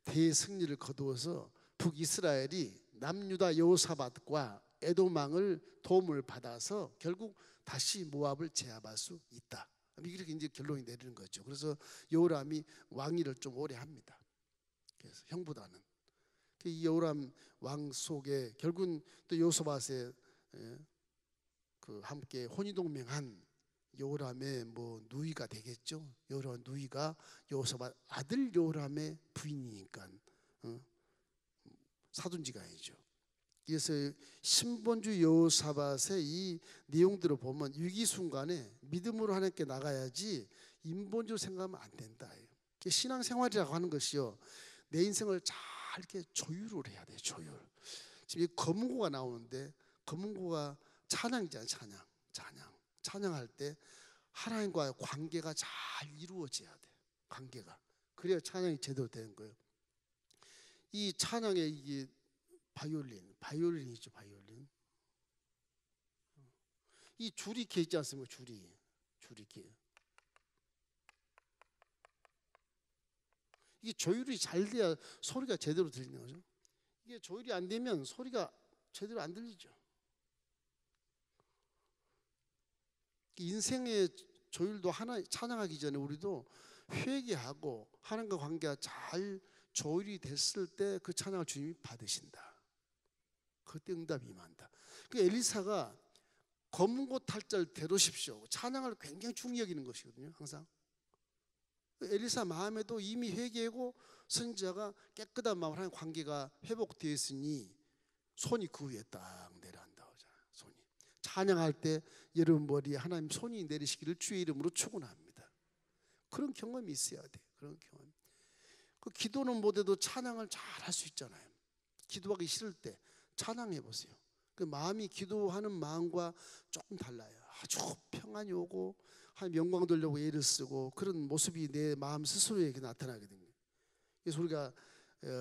대승리를 거두어서 북이스라엘이 남유다 여호사밧과 에돔왕을 도움을 받아서 결국 다시 모압을 제압할 수 있다. 이렇게 이제 결론이 내리는 거죠. 그래서 여호람이 왕위를 좀 오래 합니다. 그래서 형보다는 이 여호람 왕 속에 결국은 또 여호사밧의 그 함께 혼인동맹한 여호람의 누이가 되겠죠. 여호람 누이가 여호사밧 아들 여호람의 부인이니까 사돈지간이죠. 그래서 신본주 여호사밧의 이 내용들을 보면 위기 순간에 믿음으로 하나님께 나가야지 인본주로 생각하면 안 된다. 신앙생활이라고 하는 것이요, 내 인생을 잘 이렇게 조율을 해야 돼요. 조율. 지금 이 검은고가 나오는데, 검은고가 찬양이잖아요. 찬양할 때 하나님과의 관계가 잘 이루어져야 돼. 관계가. 그래야 찬양이 제대로 되는 거예요. 이 찬양의 이게 바이올린이죠. 바이올린. 이 줄이 이렇게 있지 않습니까? 줄이 이렇게. 이게 조율이 잘 돼야 소리가 제대로 들리는 거죠. 이게 조율이 안 되면 소리가 제대로 안 들리죠. 인생의 조율도 하나 찬양하기 전에 우리도 회개하고 하나님과 관계가 잘 조율이 됐을 때 그 찬양을 주님이 받으신다. 그때 응답이 임한다. 그 엘리사가 검은고 탈절 데려오십시오. 찬양을 굉장히 중히 여기는 것이거든요. 항상. 엘리사 마음에도 이미 회개하고 선지자가 깨끗한 마음으로 하나님 관계가 회복되어 있으니 손이 그 위에 딱 내려앉아. 손이. 찬양할 때 여러분 머리에 하나님 손이 내리시기를 주의 이름으로 축원합니다. 그런 경험이 있어야 돼. 그런 경험. 그 기도는 못해도 찬양을 잘 할 수 있잖아요. 기도하기 싫을 때 찬양해 보세요. 그 마음이 기도하는 마음과 조금 달라요. 아주 평안이 오고 하나님 영광 돌려고 애를 쓰고 그런 모습이 내 마음 스스로에게 나타나거든요. 그래서 우리가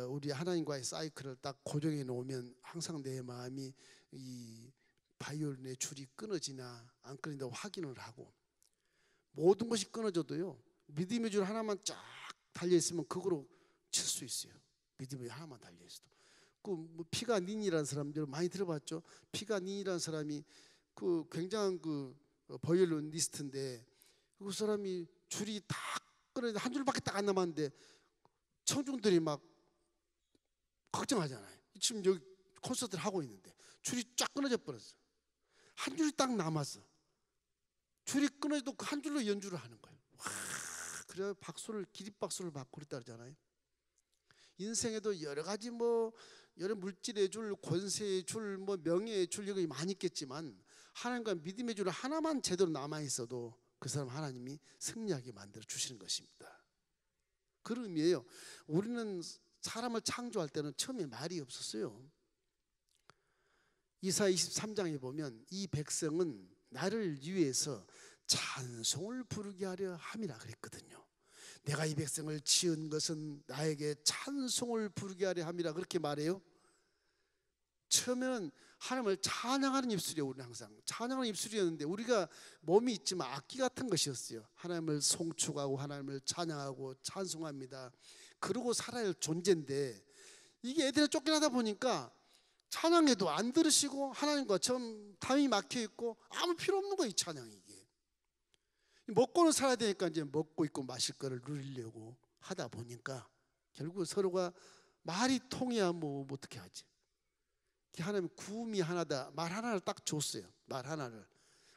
우리 하나님과의 사이클을 딱 고정해 놓으면 항상 내 마음이 이 바이올린의 줄이 끊어지나 안 끊어진다고 확인을 하고, 모든 것이 끊어져도요, 믿음의 줄 하나만 쫙 달려 있으면 그거로 칠 수 있어요. 믿음이 하나만 달려 있어도. 뭐 피가닌이라는 사람들 많이 들어봤죠. 피가닌이라는 사람이 그 굉장한 그 버이올리니스트인데 그 사람이 줄이 다 끊어져 한 줄밖에 딱 안 남았는데 청중들이 막 걱정하잖아요. 지금 여기 콘서트를 하고 있는데 줄이 쫙 끊어져 버렸어. 한 줄이 딱 남았어. 줄이 끊어져도 그 한 줄로 연주를 하는 거예요. 와, 그래 박수를 기립박수를 받고 그랬다잖아요. 인생에도 여러 가지 뭐 여러 물질의 줄, 권세의 줄, 뭐 명예의 줄 이런 게 많이 있겠지만 하나님과 믿음의 줄 하나만 제대로 남아 있어도 그 사람 하나님이 승리하게 만들어 주시는 것입니다. 그런 의미예요. 우리는 사람을 창조할 때는 처음에 말이 없었어요. 이사야 23장에 보면 이 백성은 나를 위해서 찬송을 부르게 하려 함이라 그랬거든요. 내가 이 백성을 지은 것은 나에게 찬송을 부르게 하려 함이라 그렇게 말해요. 처음에는 하나님을 찬양하는 입술이에요. 우리는 항상 찬양하는 입술이었는데 우리가 몸이 있지만 악기 같은 것이었어요. 하나님을 송축하고 하나님을 찬양하고 찬송합니다. 그러고 살아야 할 존재인데 이게 애들이 쫓겨나다 보니까 찬양해도 안 들으시고 하나님과 좀 담이 막혀 있고 아무 필요 없는 거예요. 이 찬양이 이게 먹고는 살아야 되니까 이제 먹고 있고 마실 거를 누리려고 하다 보니까 결국 서로가 말이 통해야 뭐 어떻게 하지. 하나님 구음이 하나다. 말 하나를 딱 줬어요. 말 하나를.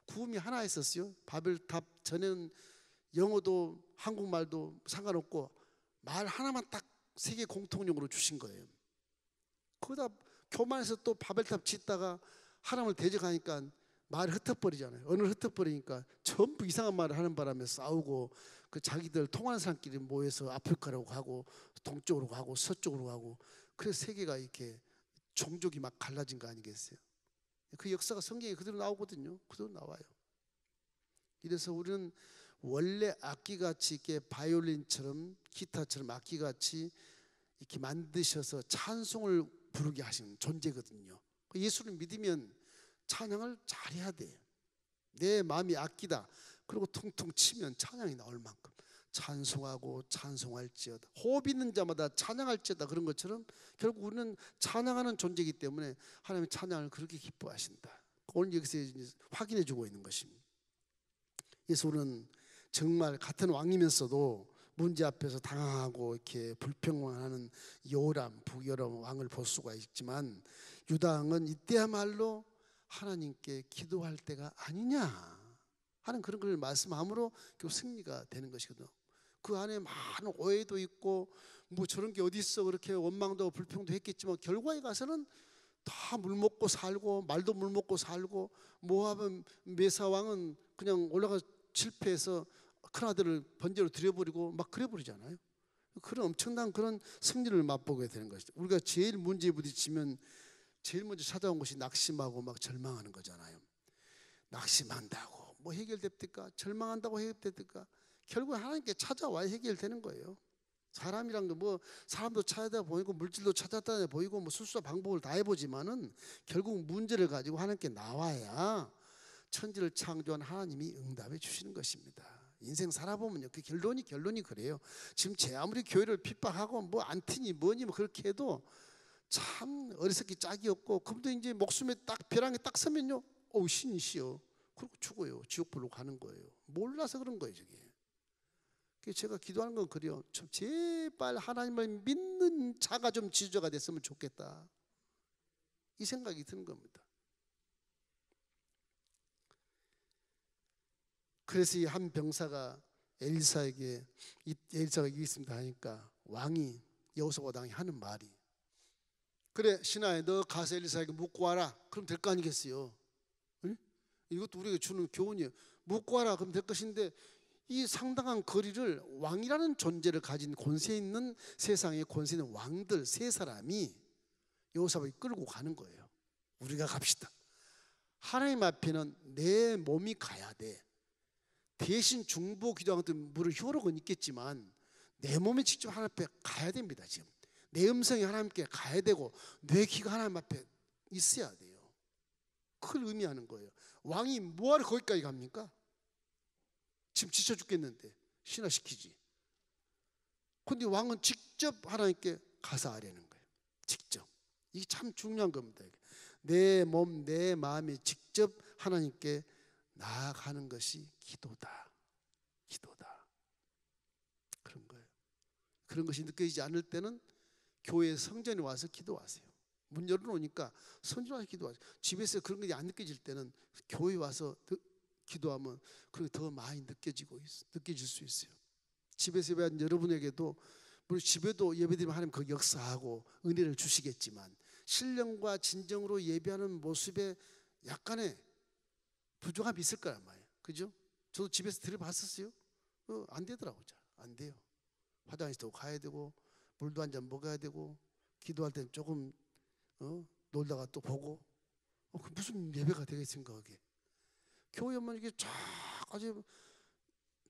구음이 하나 있었어요. 바벨탑 전에는 영어도 한국말도 상관없고 말 하나만 딱 세계 공통용으로 주신 거예요. 그러다 교만해서 또 바벨탑 짓다가 하나님을 대적하니까 말을 흩어버리잖아요. 언어를 흩어버리니까 전부 이상한 말을 하는 바람에 싸우고 그 자기들 통하는 사람끼리 모여서 아프리카로 가고 동쪽으로 가고 서쪽으로 가고 그래서 세계가 이렇게 종족이 막 갈라진 거 아니겠어요? 그 역사가 성경에 그대로 나오거든요. 그대로 나와요. 이래서 우리는 원래 악기같이 이렇게 바이올린처럼 기타처럼 악기같이 이렇게 만드셔서 찬송을 부르게 하시는 존재거든요. 예수를 믿으면 찬양을 잘해야 돼요. 내 마음이 악기다. 그리고 퉁퉁 치면 찬양이 나올 만큼 찬송하고 찬송할지어다. 호흡 있는 자마다 찬양할지어다. 그런 것처럼 결국 우리는 찬양하는 존재이기 때문에 하나님의 찬양을 그렇게 기뻐하신다. 오늘 여기서 확인해 주고 있는 것입니다. 그래서 우리는 정말 같은 왕이면서도 문제 앞에서 당황하고 이렇게 불평하는 요람, 북요람 왕을 볼 수가 있지만 유다 왕은 이때야말로 하나님께 기도할 때가 아니냐 하는 그런 걸 말씀함으로 결국 승리가 되는 것이거든요. 그 안에 많은 오해도 있고 뭐 저런 게 어디 있어 그렇게 원망도 불평도 했겠지만 결과에 가서는 다 물 먹고 살고 말도 물 먹고 살고 모압은 메사 왕은 그냥 올라가 실패해서 큰아들을 번제로 드려버리고 막 그래버리잖아요. 그런 엄청난 그런 승리를 맛보게 되는 것이죠. 우리가 제일 문제에 부딪히면 제일 먼저 찾아온 것이 낙심하고 막 절망하는 거잖아요. 낙심한다고 뭐 해결됩니까? 절망한다고 해결됩니까? 결국 하나님께 찾아와야 해결되는 거예요. 사람이란 거 뭐 사람도 찾아다 보이고 물질도 찾았다 보이고 뭐 수수한 방법을 다 해보지만은 결국 문제를 가지고 하나님께 나와야 천지를 창조한 하나님이 응답해 주시는 것입니다. 인생 살아보면요 그 결론이 그래요. 지금 제 아무리 교회를 핍박하고 뭐 안티니 뭐니 뭐 그렇게 해도 참 어리석기 짝이 없고 그분도 이제 목숨에 딱 벼랑에 딱 서면요 어우 신이시여 그러고 죽어요. 지옥불로 가는 거예요. 몰라서 그런 거예요. 저게 제가 기도하는 건 그래요. 참 제발 하나님을 믿는 자가 좀 지주자가 됐으면 좋겠다 이 생각이 드는 겁니다. 그래서 이 한 병사가 엘리사에게 엘리사가 이기 있습니다 하니까 왕이 여호사밧 왕이 하는 말이 그래 신하야 너 가서 엘리사에게 묻고 와라. 그럼 될 거 아니겠어요? 응? 이것도 우리에게 주는 교훈이에요. 묻고 와라. 그럼 될 것인데 이 상당한 거리를 왕이라는 존재를 가진 권세 있는 세상의 권세 있는 왕들 세 사람이 여호사밧이 끌고 가는 거예요. 우리가 갑시다. 하나님 앞에는 내 몸이 가야 돼. 대신 중보 기도하는 것도 물론 효력은 있겠지만 내 몸이 직접 하나님 앞에 가야 됩니다. 지금 내 음성이 하나님께 가야 되고 내 귀가 하나님 앞에 있어야 돼요. 그걸 의미하는 거예요. 왕이 뭐하러 거기까지 갑니까? 지금 지쳐 죽겠는데 신화시키지. 그런데 왕은 직접 하나님께 가서 아뢰는 거예요. 직접 이게 참 중요한 겁니다. 내 몸, 내 마음이 직접 하나님께 나아가는 것이 기도다. 기도다. 그런 거예요. 그런 것이 느껴지지 않을 때는 교회 성전에 와서 기도하세요. 문 열어놓으니까 성전에 와서 기도하세요. 집에서 그런 것이 안 느껴질 때는 교회 와서 기도하면 그게 더 많이 느껴질 수 있어요. 집에서 예배한 여러분에게도 물론 집에도 예배드리면 하나님 그 역사하고 은혜를 주시겠지만 신령과 진정으로 예배하는 모습에 약간의 부족함이 있을 거란 말이에요. 그죠? 저도 집에서 드려봤었어요. 안 되더라고요. 잘 안 돼요. 화장실도 가야 되고 물도 한 잔 먹어야 되고 기도할 때는 조금 놀다가 또 보고 그 무슨 예배가 되겠습니까 그게. 교회 오면 이게 쫙 아주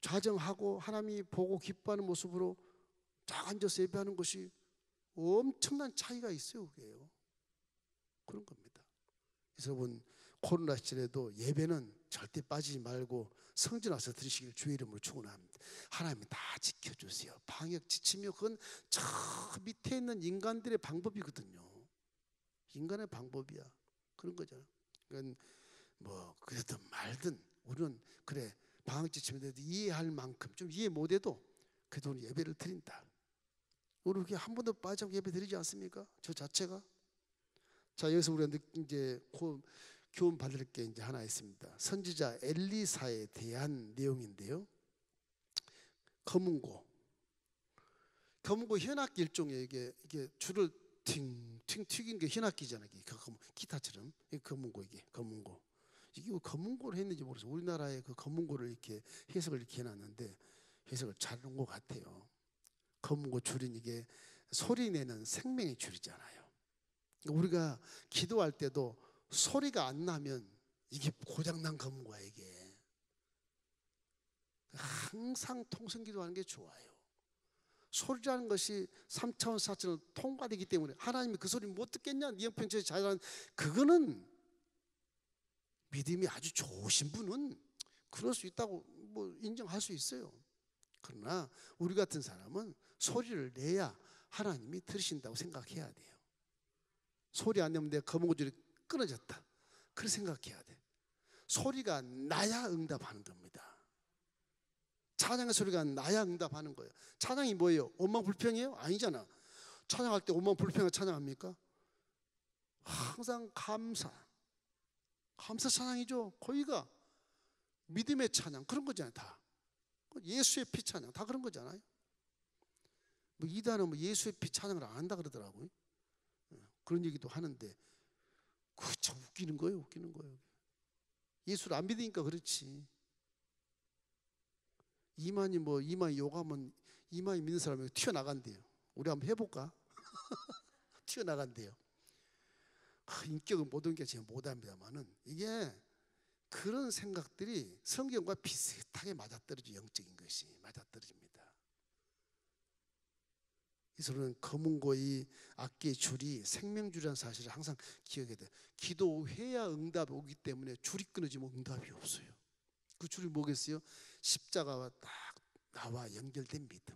좌정하고 하나님이 보고 기뻐하는 모습으로 쫙 앉아서 예배하는 것이 엄청난 차이가 있어요. 그게요. 그런 겁니다. 그래서 여러분 코로나 시절에도 예배는 절대 빠지지 말고 성전 와서 드리시길 주의 이름으로 축원합니다. 하나님이 다 지켜주세요. 방역 지침이요. 그건 저 밑에 있는 인간들의 방법이거든요. 인간의 방법이야. 그런 거잖아. 그러니까 뭐 그랬든 말든 우리는 그래 방역 지침에 대해서 이해할 만큼 좀 이해 못해도 그래도 우리 예배를 드린다. 우리 이렇게 한 번도 빠지지 않고 예배 드리지 않습니까? 저 자체가. 자 여기서 우리가 이제 교훈 받을 게 이제 하나 있습니다. 선지자 엘리사에 대한 내용인데요. 검은고 현악기 일종의 이게 줄을 팅팅 튀긴 게 현악기잖아요. 기타처럼 검은고 이게 검은고. 이게 왜 검은고를 했는지 모르겠어요. 우리나라에 그 검은고를 이렇게 해석을 이렇게 해놨는데 해석을 잘한 것 같아요. 검은고 줄인 이게 소리 내는 생명의 줄이잖아요. 우리가 기도할 때도 소리가 안 나면 이게 고장난 검은고야 이게. 항상 통성기도하는 게 좋아요. 소리라는 것이 3차원 4차원 통과되기 때문에 하나님이 그 소리 못 듣겠냐 이영평처럼 자유한 그거는 믿음이 아주 좋으신 분은 그럴 수 있다고 뭐 인정할 수 있어요. 그러나 우리 같은 사람은 소리를 내야 하나님이 들으신다고 생각해야 돼요. 소리 안 내면 내 검은 고줄이 끊어졌다. 그렇게 생각해야 돼. 소리가 나야 응답하는 겁니다. 찬양의 소리가 나야 응답하는 거예요. 찬양이 뭐예요? 원망불평이에요? 아니잖아. 찬양할 때 원망불평을 찬양합니까? 항상 감사 찬양이죠. 거기가 믿음의 찬양 그런 거잖아요. 다 예수의 피 찬양 다 그런 거잖아요. 뭐 이단은 뭐 예수의 피 찬양을 안 한다 그러더라고요. 그런 얘기도 하는데 그 참 웃기는 거예요. 예수를 안 믿으니까 그렇지. 이만희 욕하면 이만희 믿는 사람이 튀어나간대요. 우리 한번 해볼까? 튀어나간대요. 인격은 모든 게 제가 못합니다만은 이게 그런 생각들이 성경과 비슷하게 맞아떨어져. 영적인 것이 맞아떨어집니다. 그래서 우리는 검은고의 악기의 줄이 생명줄이라는 사실을 항상 기억해야 돼요. 기도해야 응답이 오기 때문에 줄이 끊어지면 응답이 없어요. 그 줄이 뭐겠어요? 십자가와 딱 나와 연결된 믿음.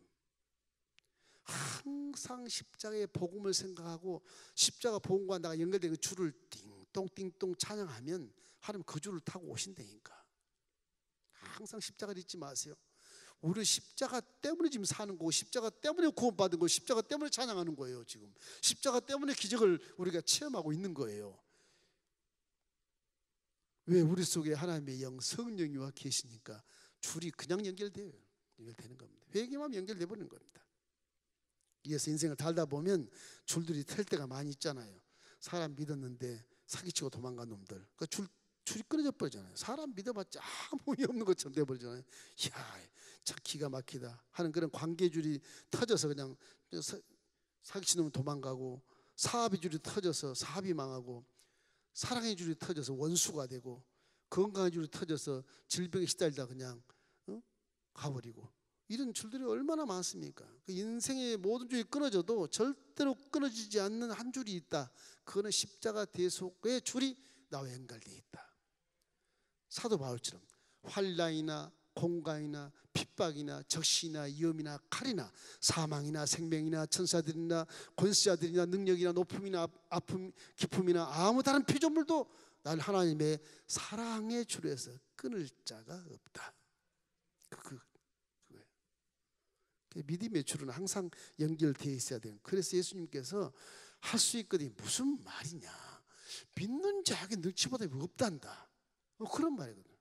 항상 십자가의 복음을 생각하고 십자가 복음과 나가 연결된 그 줄을 띵똥띵똥 찬양하면 하나님 그 줄을 타고 오신다니까. 항상 십자가를 잊지 마세요. 우리 십자가 때문에 지금 사는 거고 십자가 때문에 구원받은 거고 십자가 때문에 찬양하는 거예요. 지금 십자가 때문에 기적을 우리가 체험하고 있는 거예요. 왜? 우리 속에 하나님의 영 성령이 와 계시니까 줄이 그냥 연결되는 겁니다. 회개만 연결돼 버리는 겁니다. 이래서 인생을 살다 보면 줄들이 털 때가 많이 있잖아요. 사람 믿었는데 사기치고 도망간 놈들 그 줄이 끊어져 버리잖아요. 사람 믿어봤자 아무 의미 없는 것처럼 돼버리잖아요. 이야 참 기가 막히다 하는 그런 관계줄이 터져서 그냥 사기치는 놈 도망가고, 사업의 줄이 터져서 사업이 망하고, 사랑의 줄이 터져서 원수가 되고, 건강의 줄이 터져서 질병에 시달리다 그냥 가버리고, 이런 줄들이 얼마나 많습니까? 그 인생의 모든 줄이 끊어져도 절대로 끊어지지 않는 한 줄이 있다. 그거는 십자가 대속의 줄이 나와 연결되어 있다. 사도 바울처럼 환난이나 공간이나 핍박 핍박이나 적시나 위험이나 칼이나 사망이나 생명이나 천사들이나 권세자들이나 능력이나 높음이나 아픔 기쁨이나 아무 다른 피조물도 날 하나님의 사랑의 줄에서 끊을 자가 없다. 그거예요. 믿음의 줄은 항상 연결되어 있어야 돼요. 그래서 예수님께서 할 수 있거든. 무슨 말이냐? 믿는 자에게 능치보다 없단다. 그런 말이거든요.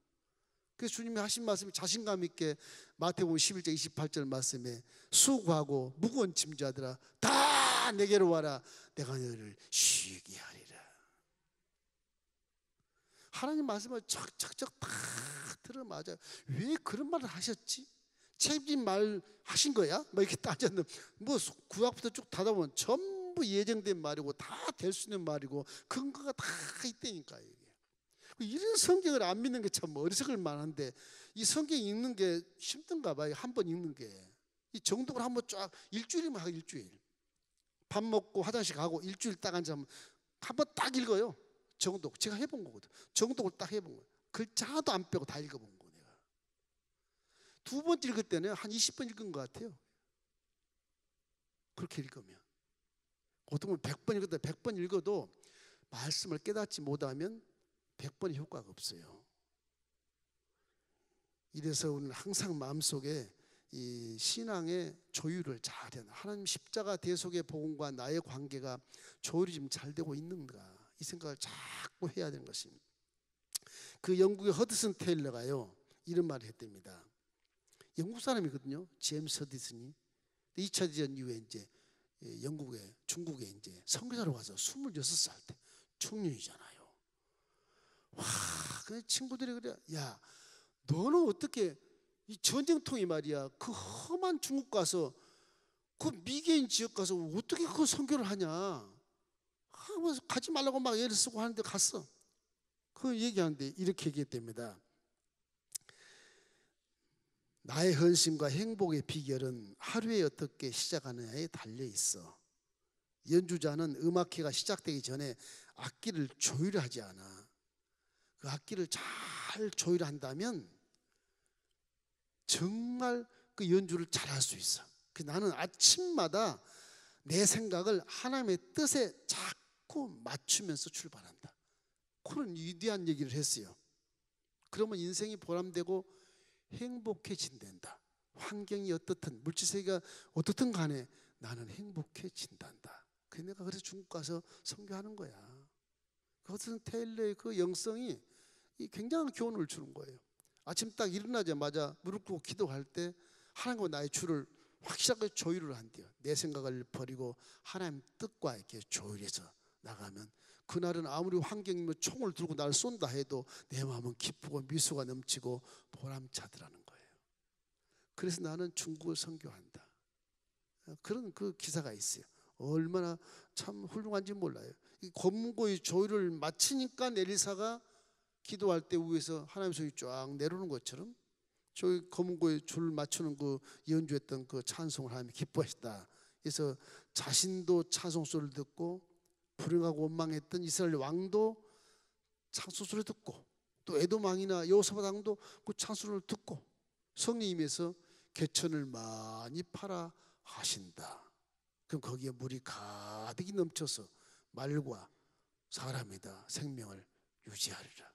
그래서 주님이 하신 말씀이 자신감 있게 마태복음 11장 28절 말씀에 수고하고 무거운 짐자들아 다 내게로 와라. 내가 너희를 쉬게 하리라. 하나님 말씀을 척척척 다 들어맞아요. 왜 그런 말을 하셨지? 책임 말 하신 거야? 뭐 이렇게 따졌는데 뭐 구약부터 쭉 닫아 보면 전부 예정된 말이고 다 될 수 있는 말이고 근거가 다 있다니까. 이게 이런 성경을 안 믿는 게 참 어리석을 만한데 이 성경 읽는 게 힘든가 봐요. 한 번 읽는 게 이 정독을 한번 쫙 일주일이면 하고 일주일 밥 먹고 화장실 가고 일주일 딱 앉으면 한번 딱 읽어요. 정독 제가 해본 거거든. 정독을 딱 해본 거예요. 글자 하나도 안 빼고 다 읽어본 거예요. 두 번째 읽을 때는 한 20번 읽은 것 같아요. 그렇게 읽으면 보통은 100번 읽어도 100번 읽어도 말씀을 깨닫지 못하면 100번의 효과가 없어요. 이래서 우리는 항상 마음속에 이 신앙의 조율을 잘 해야, 하나님 십자가 대속의 복음과 나의 관계가 조율이 좀 잘 되고 있는가, 이 생각을 자꾸 해야 되는 것입니다. 그 영국의 허드슨 테일러가요 이런 말을 했답니다. 영국 사람이거든요. 제임스 허드슨이 2차 대전 이후에 이제 영국에 중국에 이제 선교사로 가서 26살 때 청년이잖아요. 와, 그 친구들이 그래, 야, 너는 어떻게 이 전쟁통이 말이야, 그 험한 중국 가서 그 미개인 지역 가서 어떻게 그 선교를 하냐? 가지 말라고 막 애를 쓰고 하는데 갔어. 그 얘기하는데 이렇게 얘기했답니다. 나의 헌신과 행복의 비결은 하루에 어떻게 시작하느냐에 달려 있어. 연주자는 음악회가 시작되기 전에 악기를 조율하지 않아. 그 악기를 잘 조율한다면 정말 그 연주를 잘할 수 있어. 나는 아침마다 내 생각을 하나님의 뜻에 자꾸 맞추면서 출발한다. 그런 위대한 얘기를 했어요. 그러면 인생이 보람되고 행복해진단다. 환경이 어떻든 물질세계가 어떻든 간에 나는 행복해진단다. 내가 그래서 중국 가서 선교하는 거야. 그것은 테일러의 그 영성이 굉장한 교훈을 주는 거예요. 아침 딱 일어나자마자 무릎 꿇고 기도할 때 하나님과 나의 줄을 확실하게 조율을 한대요. 내 생각을 버리고 하나님 뜻과 이렇게 조율해서 나가면 그날은 아무리 환경이면 총을 들고 나를 쏜다 해도 내 마음은 기쁘고 미소가 넘치고 보람차더라는 거예요. 그래서 나는 중국을 선교한다. 그런 그 기사가 있어요. 얼마나 참 훌륭한지 몰라요. 검고의 조율을 마치니까 엘리사가 기도할 때 위에서 하나님 소리 쫙 내려오는 것처럼 저희 검은고에 줄 맞추는 그 연주했던 그 찬송을 하나님이 기뻐하시다. 그래서 자신도 찬송 소리를 듣고 불행하고 원망했던 이스라엘 왕도 찬송 소리를 듣고 또 에돔 왕이나 여호사밧 왕도 그 찬송을 듣고 성령님께서 개천을 많이 팔아 하신다. 그럼 거기에 물이 가득히 넘쳐서 말과 사람이다 생명을 유지하리라.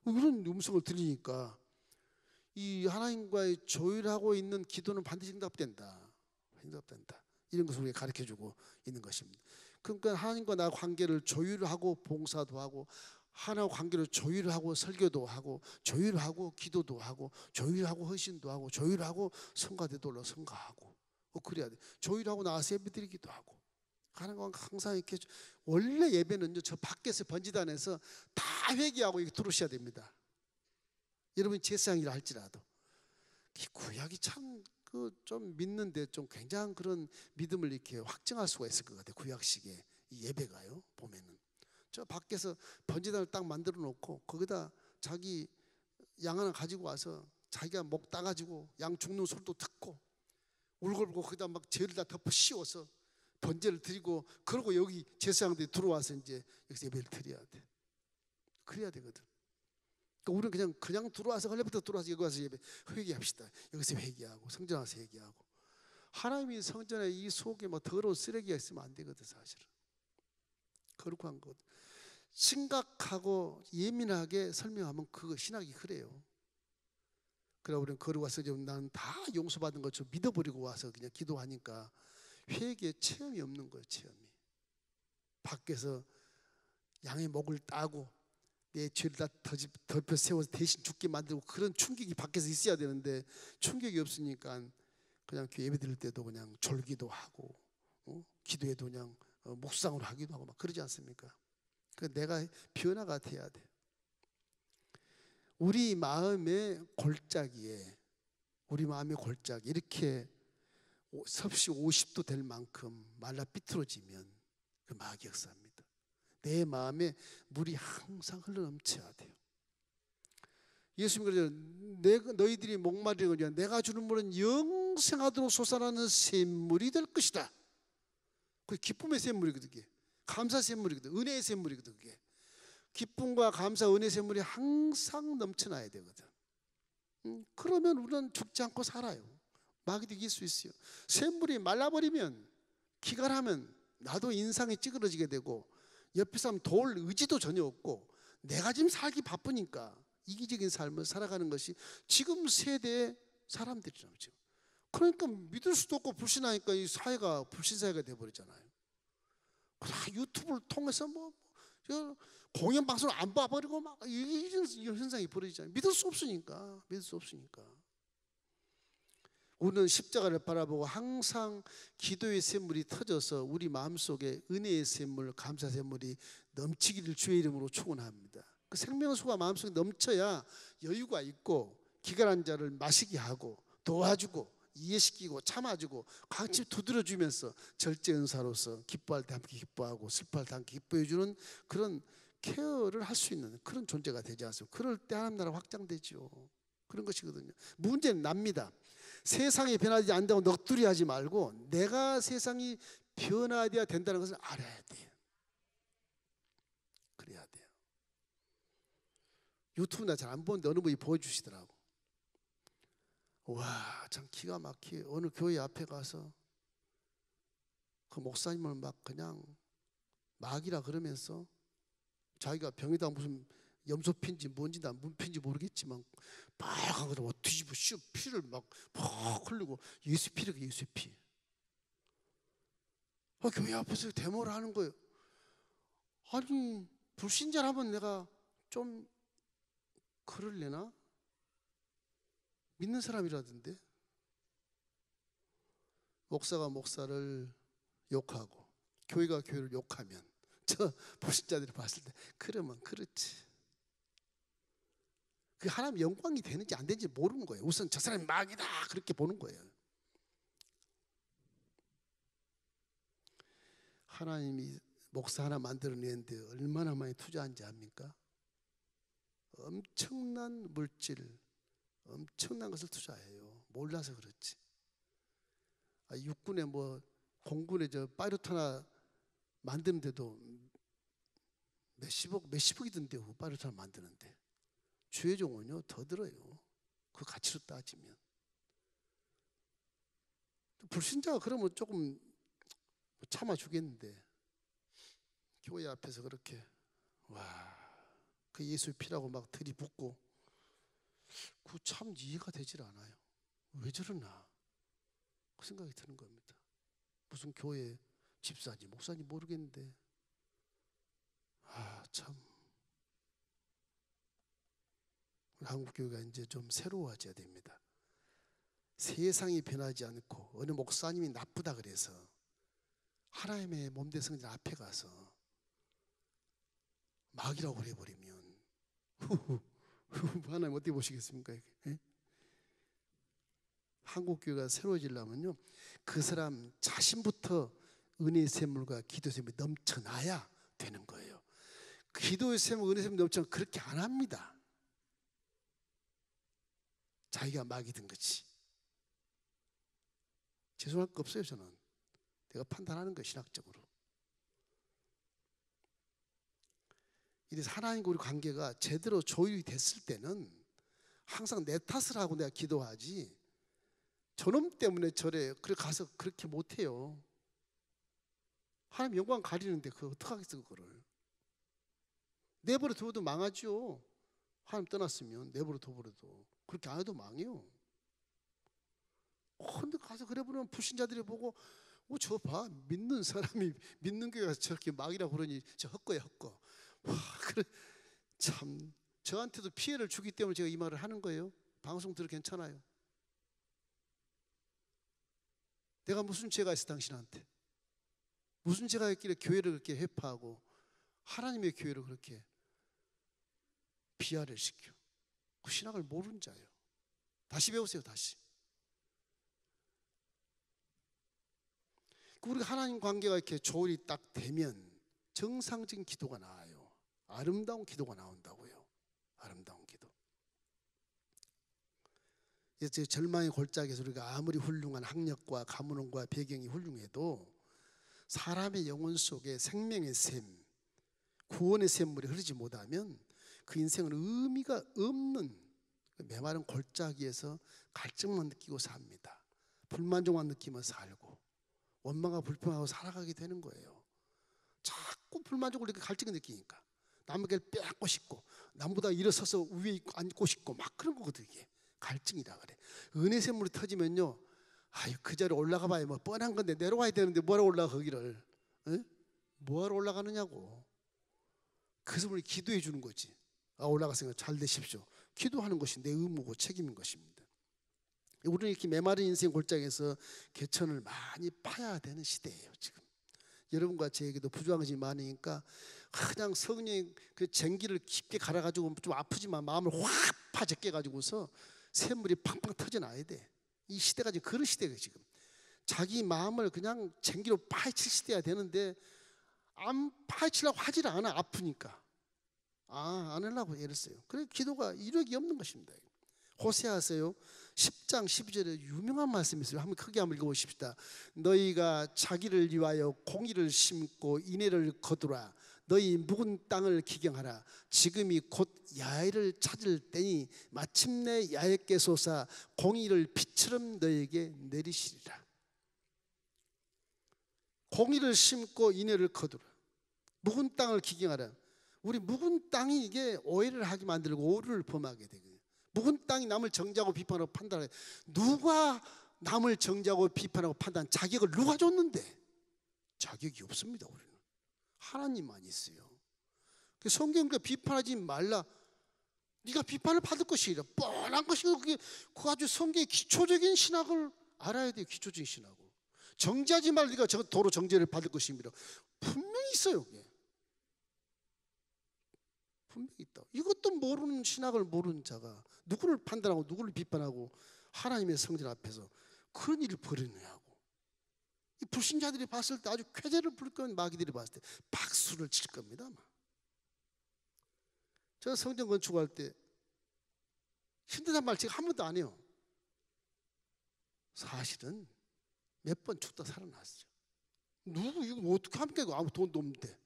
그런 음성을 들으니까 이 하나님과의 조율하고 있는 기도는 반드시 응답된다. 응답된다. 이런 것을 우리가 가르쳐주고 있는 것입니다. 그러니까 하나님과 나 관계를 조율하고 봉사도 하고 하나님과 관계를 조율하고 설교도 하고 조율하고 기도도 하고 조율하고 헌신도 하고 조율하고 성가대도로 성가하고 그래야 돼. 조율하고 나와서 예배드리기도 하고 하나님과 항상 이렇게 원래 예배는요 저 밖에서 번지단에서 다 회개하고 이렇게 들어오셔야 됩니다. 여러분이 제사장이라 할지라도 구약이 참 그 좀 믿는데 좀 굉장한 그런 믿음을 이렇게 확증할 수가 있을 것 같아요. 구약식의 이 예배가요 보면은 저 밖에서 번지단을 딱 만들어 놓고 거기다 자기 양 하나 가지고 와서 자기가 목 따가지고 양 죽는 소리도 듣고 울고불고 거기다 막 죄를 다 덮어 씌워서 번제를 드리고 그러고 여기 제사장들이 들어와서 이제 여기서 예배를 드려야 돼. 그래야 되거든. 그러니까 우리는 그냥 들어와서 할례부터 들어와서 여기 와서 예배 회개합시다. 여기서 회개하고 성전 와서 회개하고. 하나님이 성전에 이 속에 뭐 더러운 쓰레기가 있으면 안 되거든 사실은. 거룩한 것. 심각하고 예민하게 설명하면 그거 신학이 그래요. 그래 우리는 거룩 와서 좀 난 다 용서받은 것처럼 믿어버리고 와서 그냥 기도하니까 회개 체험이 없는 거예요. 체험이. 밖에서 양의 목을 따고 내 죄를 다 덮여 세워서 대신 죽게 만들고 그런 충격이 밖에서 있어야 되는데 충격이 없으니까 그냥 예배 드릴 때도 그냥 졸기도 하고 기도해도 그냥 묵상으로 하기도 하고 막 그러지 않습니까? 그 내가 변화가 돼야 돼. 우리 마음의 골짜기에 이렇게 섭씨 50도 될 만큼 말라 삐뚤어지면 그 마귀 역사입니다. 내 마음에 물이 항상 흘러넘쳐야 돼요. 예수님 그러죠. 너희들이 목마르거니와 내가 주는 물은 영생하도록 솟아나는 샘물이 될 것이다. 그 기쁨의 샘물이거든. 그게 감사 샘물이거든. 은혜의 샘물이거든. 그게 기쁨과 감사, 은혜 샘물이 항상 넘쳐나야 되거든. 그러면 우리는 죽지 않고 살아요. 마귀도 이길 수 있어요. 샘물이 말라버리면 기갈하면 나도 인상이 찌그러지게 되고 옆에 사람 도울 의지도 전혀 없고 내가 지금 살기 바쁘니까 이기적인 삶을 살아가는 것이 지금 세대의 사람들이잖아요. 지금. 그러니까 믿을 수도 없고 불신하니까 이 사회가 불신사회가 돼버리잖아요. 유튜브를 통해서 공연 방송을 안 봐버리고 막 이런 현상이 벌어지잖아요. 믿을 수 없으니까. 우리는 십자가를 바라보고 항상 기도의 샘물이 터져서 우리 마음속에 은혜의 샘물, 감사 샘물이 넘치기를 주의 이름으로 축원합니다. 그 생명수가 마음속에 넘쳐야 여유가 있고 기갈한 자를 마시게 하고 도와주고 이해시키고 참아주고 같이 두드려주면서 절제 은사로서 기뻐할 때 함께 기뻐하고 슬퍼할 때 함께 기뻐해주는 그런 케어를 할 수 있는 그런 존재가 되지 않습니까? 그럴 때 하나님 나라 확장되죠. 그런 것이거든요. 문제는 납니다. 세상이 변하지 않는다고 넋두리 하지 말고 내가 세상이 변화되어야 된다는 것을 알아야 돼요. 그래야 돼요. 유튜브 나 잘 안 보는데 어느 분이 보여주시더라고. 와, 참 기가 막히게 어느 교회 앞에 가서 그 목사님을 막 그냥 막이라 그러면서 자기가 병에다 무슨 염소피인지 뭔지 난 문피인지 모르겠지만 빨간 거를 뒤집어 씌우 피를 막 흘리고 예수피래 예수피. 교회 앞에서 데모를 하는 거예요. 아니 불신자라면 내가 좀 그럴래나? 믿는 사람이라던데. 목사가 목사를 욕하고 교회가 교회를 욕하면 저 불신자들이 봤을 때 그러면 그렇지. 그 하나님 영광이 되는지 안 되는지 모르는 거예요. 우선 저 사람이 마귀다 그렇게 보는 거예요. 하나님이 목사 하나 만들어내는데 얼마나 많이 투자한지 압니까? 엄청난 물질, 엄청난 것을 투자해요. 몰라서 그렇지. 육군에 공군에 저 파이로트 하나 만드는데도 몇십억이 든대요. 파이로트 하나 만드는데. 주혜종은요 더 들어요. 그 가치로 따지면. 불신자가 그러면 조금 참아주겠는데 교회 앞에서 그렇게 그 예수의 피라고 막 들이붓고 그 참 이해가 되질 않아요. 왜 저러나 그 생각이 드는 겁니다. 무슨 교회 집사님 목사님 모르겠는데 참 한국 교회가 이제 좀 새로워져야 됩니다. 세상이 변하지 않고 어느 목사님이 나쁘다 그래서 하나님의 몸된 성전 앞에 가서 마귀라고 해버리면 하나님 어떻게 보시겠습니까? 예? 한국 교회가 새로워지려면요 그 사람 자신부터 은혜의 샘물과 기도의 샘물이 넘쳐나야 되는 거예요. 기도의 샘물, 은혜의 샘물이 넘쳐나면 그렇게 안 합니다. 자기가 마귀 든 거지. 죄송할 거 없어요. 저는 내가 판단하는 거예요. 신학적으로. 이래서 하나님과 우리 관계가 제대로 조율이 됐을 때는 항상 내 탓을 하고 내가 기도하지 저놈 때문에 저래 그래 가서 그렇게 못해요. 하나님 영광 가리는데 그거 어떡하겠어. 그거를 내버려 둬도 망하죠. 하나님 떠났으면 내버려 둬버려도 그렇게 안 해도 망해요. 근데 가서 그래 보면 불신자들이 보고 저 봐 믿는 사람이 믿는 게 가서 저렇게 막이라고 그러니 저 헛거야 헛거. 와, 그래 참 저한테도 피해를 주기 때문에 제가 이 말을 하는 거예요. 방송 들어 괜찮아요. 내가 무슨 죄가 있어 당신한테? 무슨 죄가 있길래 교회를 그렇게 회파하고 하나님의 교회를 그렇게 비하를 시켜? 그 신학을 모르는 자예요. 다시 배우세요. 다시. 우리가 하나님 관계가 이렇게 조율이 딱 되면 정상적인 기도가 나와요. 아름다운 기도가 나온다고요. 아름다운 기도. 이제 절망의 골짜기에서 우리가 아무리 훌륭한 학력과 가문과 배경이 훌륭해도 사람의 영혼 속에 생명의 샘, 구원의 샘물이 흐르지 못하면 그 인생은 의미가 없는 메마른 골짜기에서 갈증만 느끼고 삽니다. 불만족만 느끼면서 살고 원망과 불평하고 살아가게 되는 거예요. 자꾸 불만족을 이렇게 갈증을 느끼니까 남에게 빼앗고 싶고 남보다 일어서서 위에 앉고 싶고 막 그런 거거든요. 이게 갈증이라 그래. 은혜 샘물이 터지면요, 아유 그 자리에 올라가 봐야 뭐 뻔한 건데 내려와야 되는데 뭐하러 올라가 거기를? 에? 뭐하러 올라가느냐고. 그래서 우리 기도해 주는 거지. 아 올라갔으니까 잘 되십시오. 기도하는 것이 내 의무고 책임인 것입니다. 우리는 이렇게 메마른 인생 골짜기에서 개천을 많이 파야 되는 시대예요. 지금 여러분과 저에게도 부족한 것이 많으니까 그냥 성령의 그 쟁기를 깊게 갈아가지고 좀 아프지만 마음을 확 파제껴가지고서 샘물이 팡팡 터져나야 돼. 이 시대가 지금 그런 시대예요. 지금 자기 마음을 그냥 쟁기로 파헤칠 시대야 되는데 안 파헤치려고 하질 않아. 아프니까 안 하려고 애를 써요. 그래서 기도가 이력이 없는 것입니다. 호세아서요 10장 12절에 유명한 말씀이 있어요. 한번 크게 한번 읽어보십시다. 너희가 자기를 위하여 공의를 심고 인애를 거두라. 너희 묵은 땅을 기경하라. 지금이 곧 야훼를 찾을 때니 마침내 야훼께 솟아 공의를 비처럼 너희에게 내리시리라. 공의를 심고 인애를 거두라. 묵은 땅을 기경하라. 우리 묵은 땅이 이게 오해를 하게 만들고 오류를 범하게 되거든요. 묵은 땅이 남을 정죄하고 비판하고 판단해. 누가 남을 정죄하고 비판하고 판단 자격을 누가 줬는데? 자격이 없습니다. 우리는 하나님만 있어요. 성경과 비판하지 말라. 네가 비판을 받을 것이라 뻔한 것이고 그게 그 아주 성경의 기초적인 신학을 알아야 돼요. 기초적인 신학을 정죄하지 말라. 네가 저 도로 정죄를 받을 것입니다. 분명히 있어요. 그게. 분명히 있다. 이것도 모르는 신학을 모르는 자가 누구를 판단하고 누구를 비판하고 하나님의 성전 앞에서 그런 일을 벌이느냐고. 이 불신자들이 봤을 때 아주 쾌재를 부를 거면 마귀들이 봤을 때 박수를 칠 겁니다. 아마. 제가 성전 건축할 때 힘들단 말 제가 한 번도 안 해요. 사실은 몇 번 죽다 살아났어요. 누구 이거 어떻게 합니까? 이거 아무 돈도 없는데.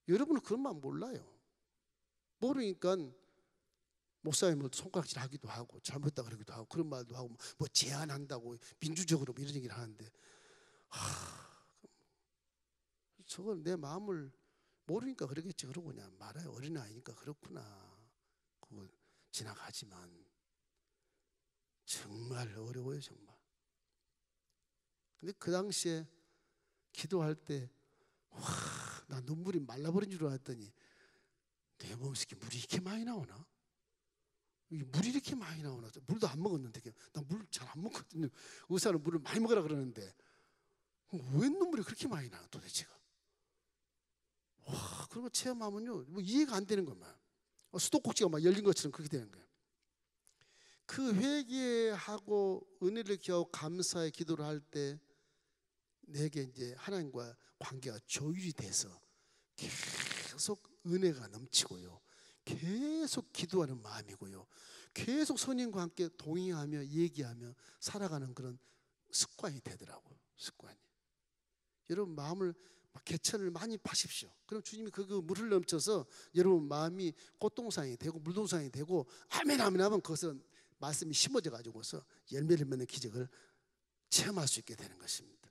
여러분은 그런 마음 몰라요. 모르니까 목사님을 손가락질 하기도 하고 잘못했다 그러기도 하고 그런 말도 하고 뭐 제안한다고 민주적으로 이런 얘기를 하는데 저건 내 마음을 모르니까 그러겠지. 그러고 그냥 말아요. 어린아이니까 그렇구나. 그거 지나가지만 정말 어려워요. 정말. 근데 그 당시에 기도할 때 나 눈물이 말라버린 줄 알았더니 내 몸속에 물이 이렇게 많이 나오나? 물이 이렇게 많이 나오나? 물도 안 먹었는데 나 물 잘 안 먹거든요. 의사는 물을 많이 먹으라 그러는데 왜 눈물이 그렇게 많이 나나 도대체가? 와, 그리고 체험하면요 뭐 이해가 안 되는 것만 수도꼭지가 막 열린 것처럼 그렇게 되는 거예요. 그 회개하고 은혜를 기하고 감사의 기도를 할 때 내게 이제 하나님과 관계가 조율이 돼서 계속 은혜가 넘치고요. 계속 기도하는 마음이고요. 계속 성령과 함께 동의하며 얘기하며 살아가는 그런 습관이 되더라고요. 습관이. 여러분 마음을 개천을 많이 파십시오. 그럼 주님이 그 물을 넘쳐서 여러분 마음이 꽃동산이 되고 물동산이 되고 아멘 아멘 하면 그것은 말씀이 심어져 가지고서 열매를 맺는 기적을 체험할 수 있게 되는 것입니다.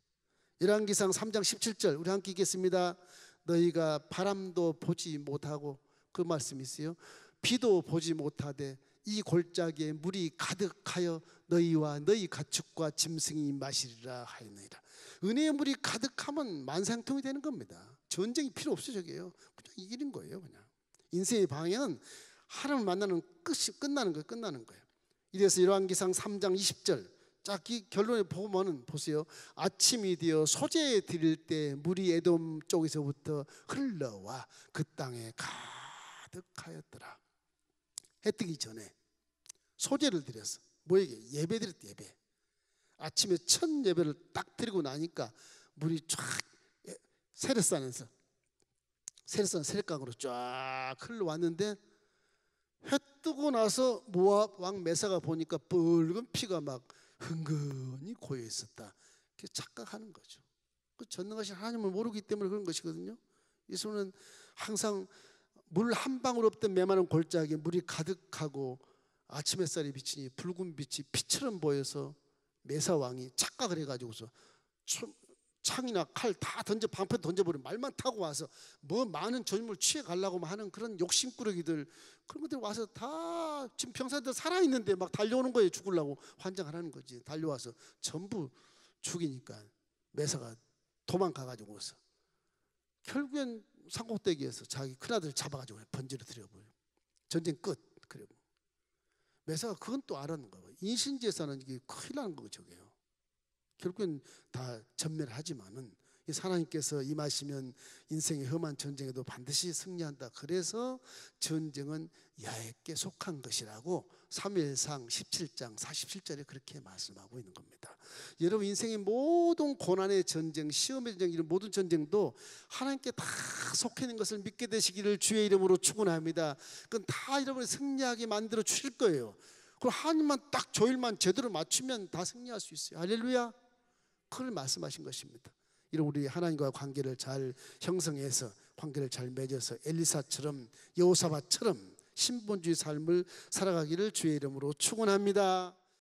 열왕기상 3장 17절 우리 함께 읽겠습니다. 너희가 바람도 보지 못하고 그 말씀이 있어요. 비도 보지 못하되 이 골짜기에 물이 가득하여 너희와 너희 가축과 짐승이 마시리라 하였느니라. 은혜의 물이 가득하면 만상통이 되는 겁니다. 전쟁이 필요 없어. 저게요. 그냥 이기는 거예요. 그냥 인생의 방향은 하나님을 만나는 끝이 끝나는 거예요. 이래서 열왕기상 3장 20절 자, 결론에 보면은 보세요. 아침이 되어 소재 드릴 때 물이 에돔 쪽에서부터 흘러와 그 땅에 가득하였더라. 해 뜨기 전에 소재를 드려서 뭐에게? 예배 드렸대. 예배. 아침에 첫 예배를 딱 드리고 나니까 물이 쫙 세례산에서 세례강으로 쫙 흘러왔는데 해 뜨고 나서 모압 왕 메사가 보니까 붉은 피가 막 흥건히 고여 있었다. 그렇게 착각하는 거죠. 그 전능하신 하나님을 모르기 때문에 그런 것이거든요. 예수는 항상 물 한 방울 없던 메마른 골짜기에 물이 가득하고 아침 햇살이 비치니 붉은 빛이 피처럼 보여서 메사 왕이 착각을 해가지고서 창이나 칼 다 방패 던져버리고 말만 타고 와서 뭐 많은 전임을 취해 가려고 하는 그런 욕심꾸러기들 그런 것들 와서 다 지금 병사들 살아있는데 막 달려오는 거예요. 죽으려고 환장하라는 거지. 달려와서 전부 죽이니까 메사가 도망가가지고서 결국엔 산꼭대기에서 자기 큰아들 잡아가지고 번지로 들여버려요. 전쟁 끝. 그리고 메사가 그건 또 알았는 거예요. 인신제사는 이게 큰일 나는 거고 저게요. 결국엔 다 전멸하지만은 하나님께서 임하시면 인생의 험한 전쟁에도 반드시 승리한다. 그래서 전쟁은 야훼께 속한 것이라고 사무엘상 17장 47절에 그렇게 말씀하고 있는 겁니다. 여러분 인생의 모든 고난의 전쟁, 시험의 전쟁, 이런 모든 전쟁도 하나님께 다 속해 있는 것을 믿게 되시기를 주의 이름으로 축원합니다. 그건 다 여러분이 승리하게 만들어 주실 거예요. 그럼 하나님만 딱 조일만 제대로 맞추면 다 승리할 수 있어요. 할렐루야. 그걸 말씀하신 것입니다. 이런 우리 하나님과 관계를 잘 형성해서 관계를 잘 맺어서 엘리사처럼 여호사밧처럼 신본주의 삶을 살아가기를 주의 이름으로 축원합니다.